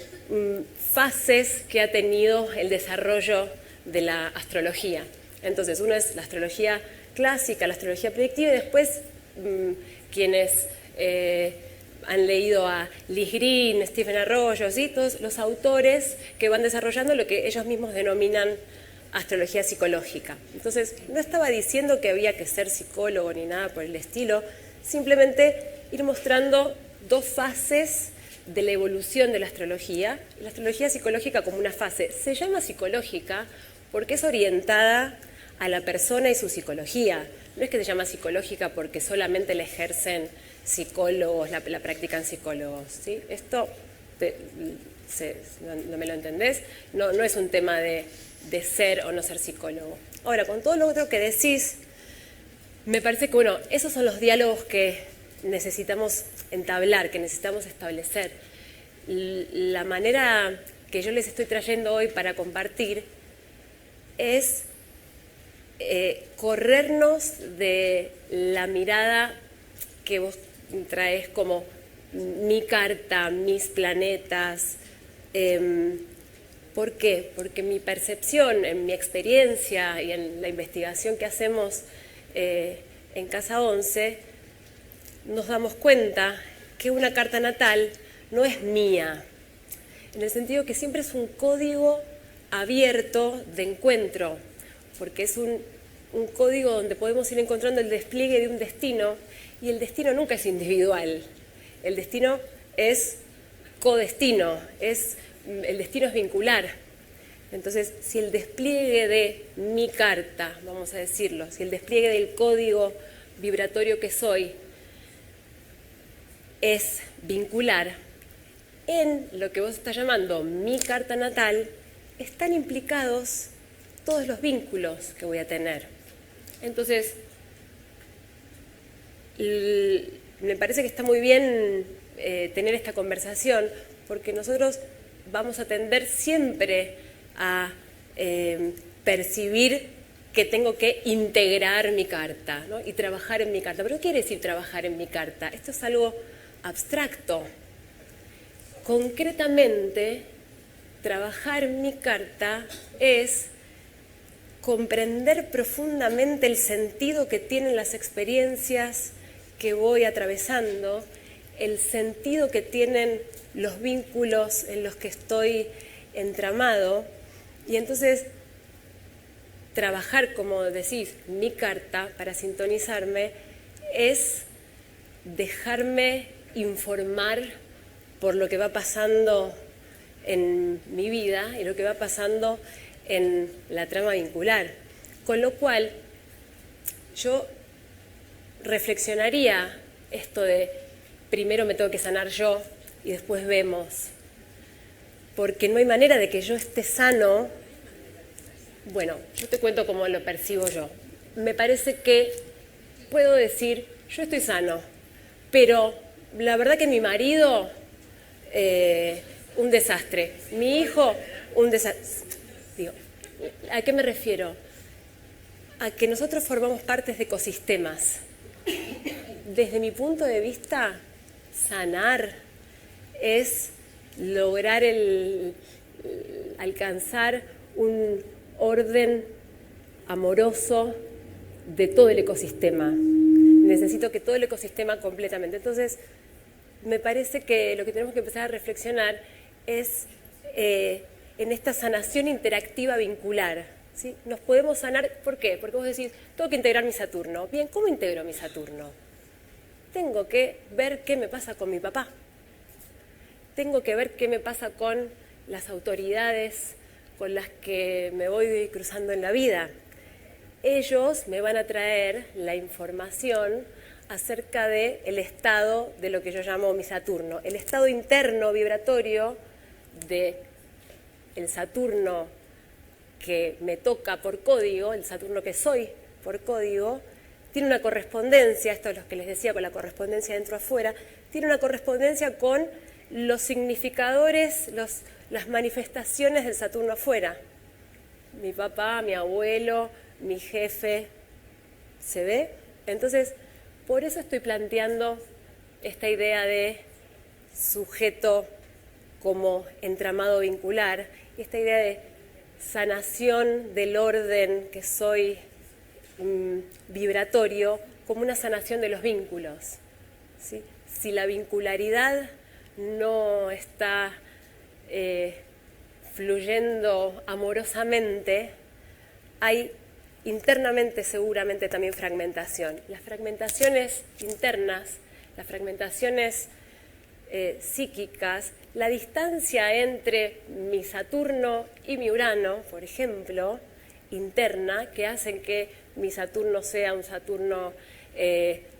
fases que ha tenido el desarrollo de la astrología. Entonces, uno es la astrología clásica, la astrología predictiva, y después quienes han leído a Liz Green, Stephen Arroyo, ¿sí? Todos los autores que van desarrollando lo que ellos mismos denominan astrología psicológica. Entonces, no estaba diciendo que había que ser psicólogo ni nada por el estilo, simplemente ir mostrando dos fases de la evolución de la astrología psicológica como una fase. Se llama psicológica porque es orientada a la persona y su psicología. No es que se llama psicológica porque solamente la ejercen psicólogos, la practican psicólogos, ¿sí? Esto, ¿no me lo entendés? No es un tema de ser o no ser psicólogo. Ahora, con todo lo otro que decís, me parece que, bueno, esos son los diálogos que necesitamos entablar, que necesitamos establecer. La manera que yo les estoy trayendo hoy para compartir es corrernos de la mirada que vos traes como mi carta, mis planetas. ¿Por qué? Porque mi percepción, en mi experiencia y en la investigación que hacemos en Casa 11, nos damos cuenta que una carta natal no es mía, en el sentido que siempre es un código abierto de encuentro, porque es un código donde podemos ir encontrando el despliegue de un destino, y el destino nunca es individual, el destino es codestino, el destino es vincular. Entonces, si el despliegue de mi carta, vamos a decirlo, si el despliegue del código vibratorio que soy es vincular, en lo que vos estás llamando mi carta natal, están implicados todos los vínculos que voy a tener. Entonces, me parece que está muy bien tener esta conversación, porque nosotros vamos a tender siempre a percibir que tengo que integrar mi carta, ¿no? Y trabajar en mi carta. ¿Pero qué quiere decir trabajar en mi carta? Esto es algo abstracto. Concretamente, trabajar mi carta es comprender profundamente el sentido que tienen las experiencias que voy atravesando, el sentido que tienen los vínculos en los que estoy entramado, y entonces trabajar, como decís, mi carta para sintonizarme es dejarme informar por lo que va pasando en mi vida y lo que va pasando en la trama vincular. Con lo cual, yo reflexionaría esto de primero me tengo que sanar yo y después vemos. Porque no hay manera de que yo esté sano. Bueno, yo te cuento cómo lo percibo yo. Me parece que puedo decir, yo estoy sano, pero la verdad que mi marido, un desastre. Mi hijo, un desastre. Digo, ¿a qué me refiero? A que nosotros formamos partes de ecosistemas. Desde mi punto de vista, sanar es lograr alcanzar un orden amoroso de todo el ecosistema. Necesito que todo el ecosistema completamente. Entonces, me parece que lo que tenemos que empezar a reflexionar es en esta sanación interactiva vincular. ¿Sí? Nos podemos sanar, ¿por qué? Porque vos decís, tengo que integrar mi Saturno. Bien, ¿cómo integro mi Saturno? Tengo que ver qué me pasa con mi papá. Tengo que ver qué me pasa con las autoridades con las que me voy cruzando en la vida. Ellos me van a traer la información acerca del estado de lo que yo llamo mi Saturno. El estado interno vibratorio del Saturno que me toca por código, el Saturno que soy por código, tiene una correspondencia, esto es lo que les decía con la correspondencia dentro-afuera, tiene una correspondencia con los significadores, las manifestaciones del Saturno afuera. Mi papá, mi abuelo, mi jefe, ¿se ve? Entonces, por eso estoy planteando esta idea de sujeto como entramado vincular, y esta idea de sanación del orden que soy vibratorio como una sanación de los vínculos. ¿Sí? Si la vincularidad no está fluyendo amorosamente, hay internamente seguramente también fragmentación. Las fragmentaciones internas, las fragmentaciones psíquicas, la distancia entre mi Saturno y mi Urano, por ejemplo, interna, que hacen que mi Saturno sea un Saturno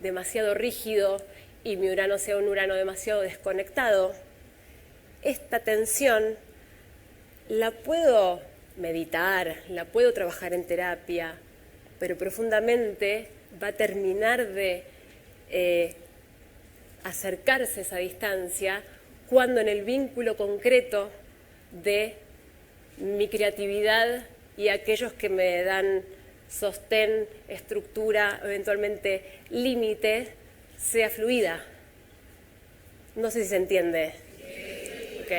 demasiado rígido y mi Urano sea un Urano demasiado desconectado. Esta tensión la puedo meditar, la puedo trabajar en terapia, pero profundamente va a terminar de acercarse esa distancia cuando en el vínculo concreto de mi creatividad y aquellos que me dan sostén, estructura, eventualmente límite, sea fluida. No sé si se entiende. Ok.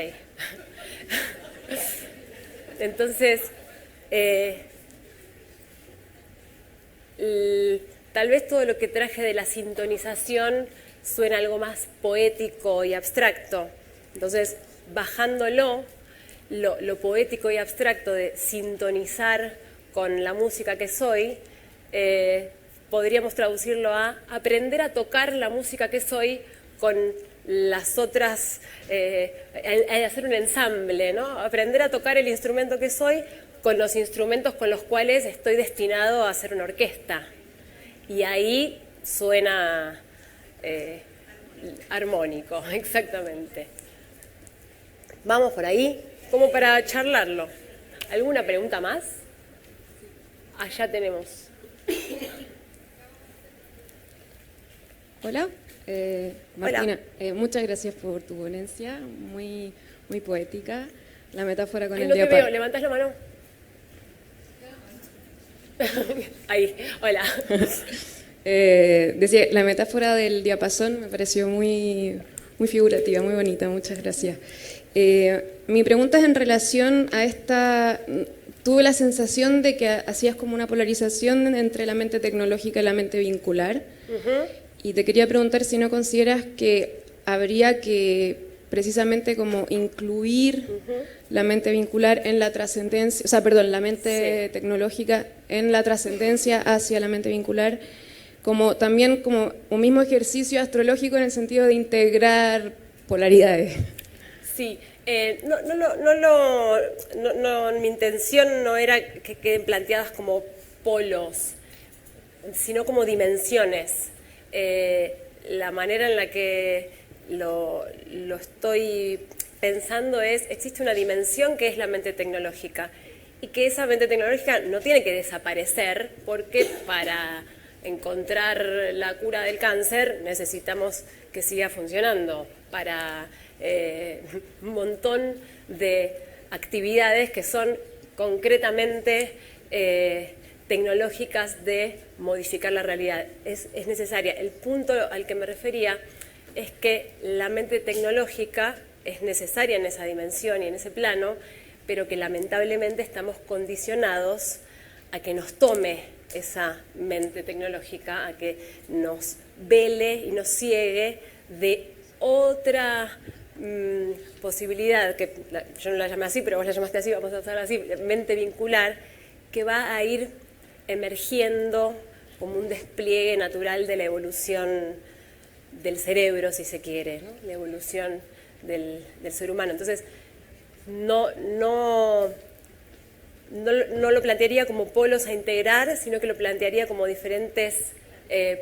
Entonces, tal vez todo lo que traje de la sintonización suena algo más poético y abstracto. Entonces, bajándolo, lo poético y abstracto de sintonizar con la música que soy, podríamos traducirlo a aprender a tocar la música que soy con las otras, hacer un ensamble, ¿no? Aprender a tocar el instrumento que soy con los instrumentos con los cuales estoy destinado a hacer una orquesta. Y ahí suena armónico, exactamente. Vamos por ahí, como para charlarlo. ¿Alguna pregunta más? Allá tenemos. Hola, Martina. Hola. Muchas gracias por tu ponencia, muy poética. La metáfora con el no te diaparo. veo, levantás la mano. Ahí, hola. Decía, la metáfora del diapasón me pareció muy, muy figurativa, muy bonita, muchas gracias. Mi pregunta es en relación a esta... Tuve la sensación de que hacías como una polarización entre la mente tecnológica y la mente vincular. Y te quería preguntar si no consideras que habría que precisamente como incluir la mente vincular en la trascendencia, o sea, perdón, la mente tecnológica en la trascendencia hacia la mente vincular, como también como un mismo ejercicio astrológico en el sentido de integrar polaridades. Sí, mi intención no era que queden planteadas como polos, sino como dimensiones. La manera en la que lo estoy pensando es, existe una dimensión que es la mente tecnológica, y que esa mente tecnológica no tiene que desaparecer, porque para encontrar la cura del cáncer necesitamos que siga funcionando para un montón de actividades que son concretamente tecnológicas de modificar la realidad. Es necesaria. El punto al que me refería es que la mente tecnológica es necesaria en esa dimensión y en ese plano, pero que lamentablemente estamos condicionados a que nos tome esa mente tecnológica, a que nos vele y nos ciegue de otra posibilidad, que yo no la llamé así, pero vos la llamaste así, vamos a usarla así, mente vincular, que va a ir emergiendo como un despliegue natural de la evolución del cerebro, si se quiere, ¿no? La evolución del ser humano. Entonces, no lo plantearía como polos a integrar, sino que lo plantearía como diferentes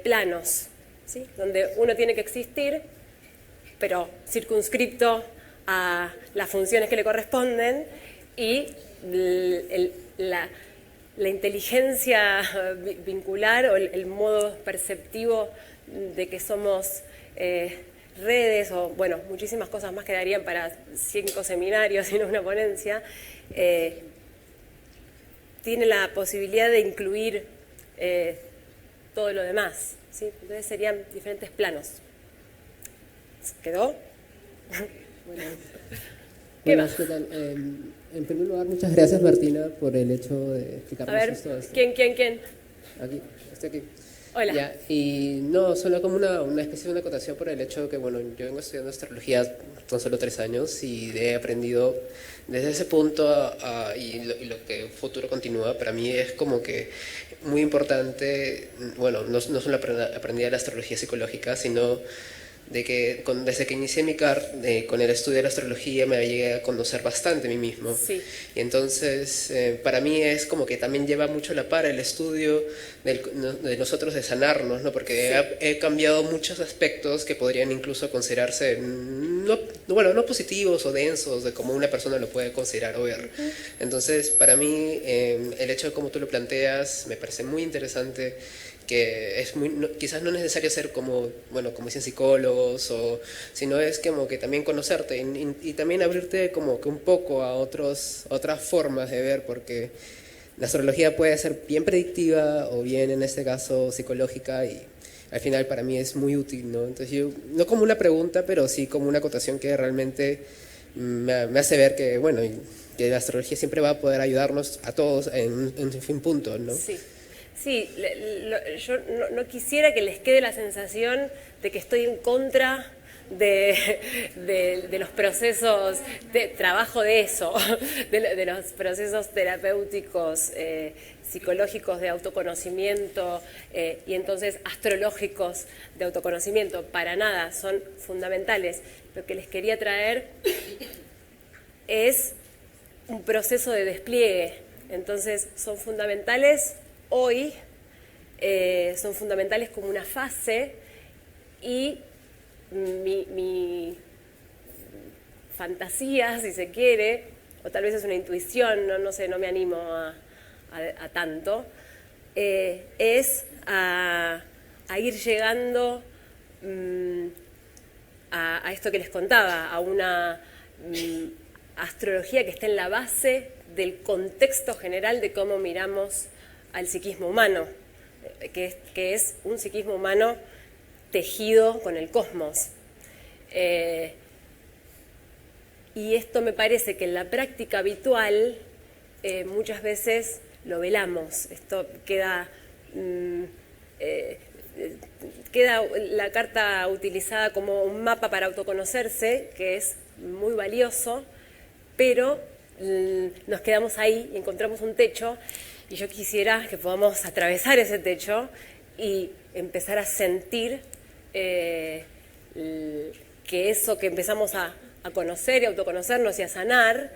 planos, ¿sí? Donde uno tiene que existir, pero circunscripto a las funciones que le corresponden, y la inteligencia vincular o el modo perceptivo de que somos redes, o bueno, muchísimas cosas más que darían para 5 seminarios y no una ponencia, tiene la posibilidad de incluir todo lo demás, ¿sí? Entonces serían diferentes planos. ¿Quedó? ¿Qué más? ¿Qué tal? En primer lugar, muchas gracias, Martina, por el hecho de explicarnos A ver, esto. ¿quién? Aquí, estoy aquí. Hola. Ya, y no, solo como una especie de una acotación por el hecho de que, bueno, yo vengo estudiando astrología tan solo 3 años y he aprendido desde ese punto y lo que futuro continúa, para mí es como que muy importante, bueno, no solo aprendí la astrología psicológica, sino de que desde que inicié mi con el estudio de la astrología me llegué a conocer bastante a mí mismo. Sí. Y entonces para mí es como que también lleva mucho la par el estudio de nosotros de sanarnos, ¿no? Porque sí, he cambiado muchos aspectos que podrían incluso considerarse no positivos o densos de como una persona lo puede considerar o ver. Entonces para mí el hecho de cómo tú lo planteas me parece muy interesante, que es quizás no es necesario ser como dicen psicólogos, sino es como que también conocerte y también abrirte como que un poco a otras formas de ver, porque la astrología puede ser bien predictiva o bien, en este caso, psicológica, y al final para mí es muy útil, ¿no? Entonces yo, no como una pregunta, pero sí como una acotación que realmente me hace ver que, bueno, que la astrología siempre va a poder ayudarnos a todos en un punto, ¿no? Sí. Sí, yo no quisiera que les quede la sensación de que estoy en contra de los procesos de trabajo de eso, de los procesos terapéuticos, psicológicos de autoconocimiento y entonces astrológicos de autoconocimiento. Para nada, son fundamentales. Lo que les quería traer es un proceso de despliegue. Entonces son fundamentales hoy, son fundamentales como una fase, y mi fantasía, si se quiere, o tal vez es una intuición, no sé, no me animo a tanto, es a ir llegando a esto que les contaba, a una astrología que esté en la base del contexto general de cómo miramos al psiquismo humano, que es un psiquismo humano tejido con el cosmos. Y esto me parece que en la práctica habitual muchas veces lo velamos. Esto queda la carta utilizada como un mapa para autoconocerse, que es muy valioso, pero nos quedamos ahí y encontramos un techo, y yo quisiera que podamos atravesar ese techo y empezar a sentir que eso que empezamos a conocer y autoconocernos y a sanar,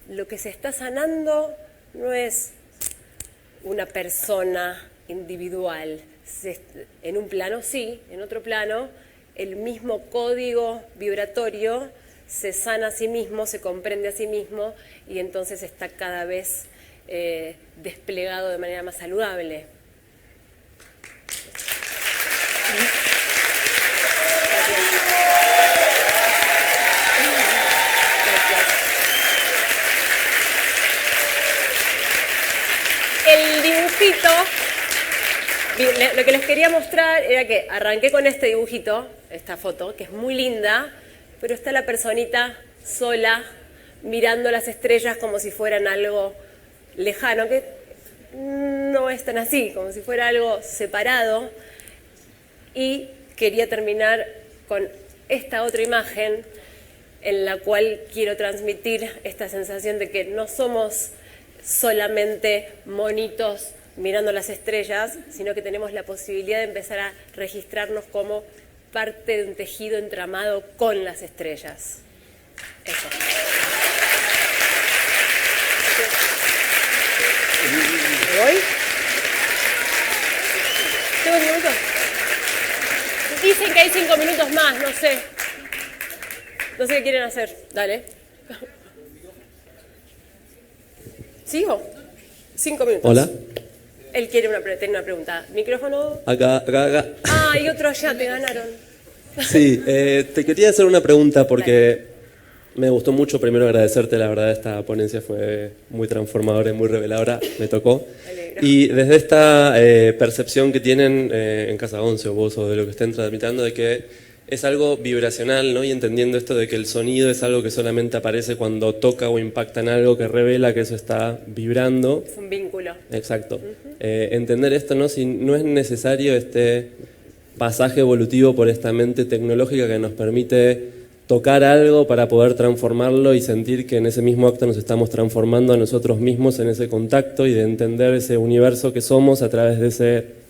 lo que se está sanando no es una persona individual. En un plano sí, en otro plano el mismo código vibratorio se sana a sí mismo, se comprende a sí mismo y entonces está cada vez desplegado de manera más saludable. El dibujito, lo que les quería mostrar era que arranqué con este dibujito, esta foto, que es muy linda, pero está la personita sola, mirando las estrellas como si fueran algo lejano, que no es tan así, como si fuera algo separado. Y quería terminar con esta otra imagen en la cual quiero transmitir esta sensación de que no somos solamente monitos mirando las estrellas, sino que tenemos la posibilidad de empezar a registrarnos como parte de un tejido entramado con las estrellas. Eso. ¿Me voy? ¿Tengo 5 minutos? Dicen que hay 5 minutos más, no sé. No sé qué quieren hacer. Dale. ¿Sigo? 5 minutos. Hola. Él quiere tener una pregunta. ¿Micrófono? Acá. Ah, y otro allá, te ganaron. Sí, te quería hacer una pregunta porque me gustó mucho. Primero agradecerte, la verdad, esta ponencia fue muy transformadora y muy reveladora, me tocó. Y desde esta percepción que tienen en Casa 11 o vos o de lo que estén transmitiendo, de que es algo vibracional, ¿no? Y entendiendo esto de que el sonido es algo que solamente aparece cuando toca o impacta en algo, que revela que eso está vibrando. Es un vínculo. Exacto. Entender esto, ¿no? Si no es necesario este pasaje evolutivo por esta mente tecnológica que nos permite tocar algo para poder transformarlo y sentir que en ese mismo acto nos estamos transformando a nosotros mismos en ese contacto y de entender ese universo que somos a través de ese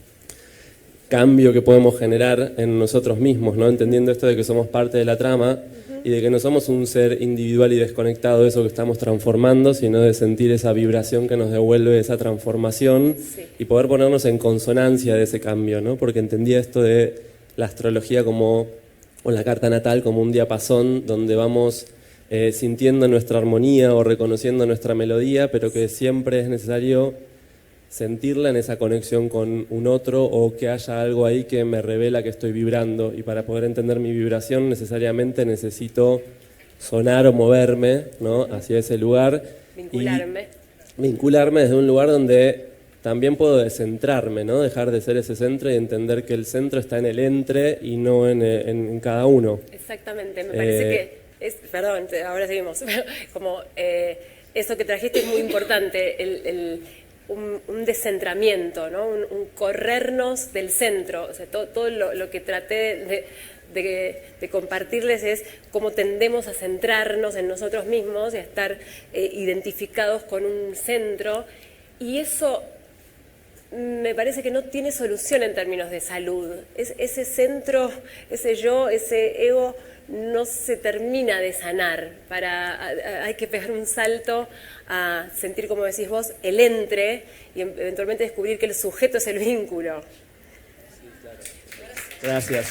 cambio que podemos generar en nosotros mismos, ¿no? Entendiendo esto de que somos parte de la trama y de que no somos un ser individual y desconectado de eso que estamos transformando, sino de sentir esa vibración que nos devuelve esa transformación y poder ponernos en consonancia de ese cambio, ¿no? Porque entendía esto de la astrología como, o la carta natal como un diapasón donde vamos sintiendo nuestra armonía o reconociendo nuestra melodía, pero que siempre es necesario sentirla en esa conexión con un otro o que haya algo ahí que me revela que estoy vibrando. Y para poder entender mi vibración necesariamente necesito sonar o moverme, ¿no? Hacia ese lugar. Vincularme. Y vincularme desde un lugar donde también puedo descentrarme, ¿no? Dejar de ser ese centro y entender que el centro está en el entre y no en cada uno. Exactamente, me parece que es, perdón, ahora seguimos, como eso que trajiste es muy importante, un descentramiento, ¿no? Un corrernos del centro. O sea, todo lo que traté de compartirles es cómo tendemos a centrarnos en nosotros mismos y a estar identificados con un centro, y eso me parece que no tiene solución en términos de salud. Ese centro, ese yo, ese ego no se termina de sanar. Hay que pegar un salto a sentir, como decís vos, el entre y eventualmente descubrir que el sujeto es el vínculo. Gracias.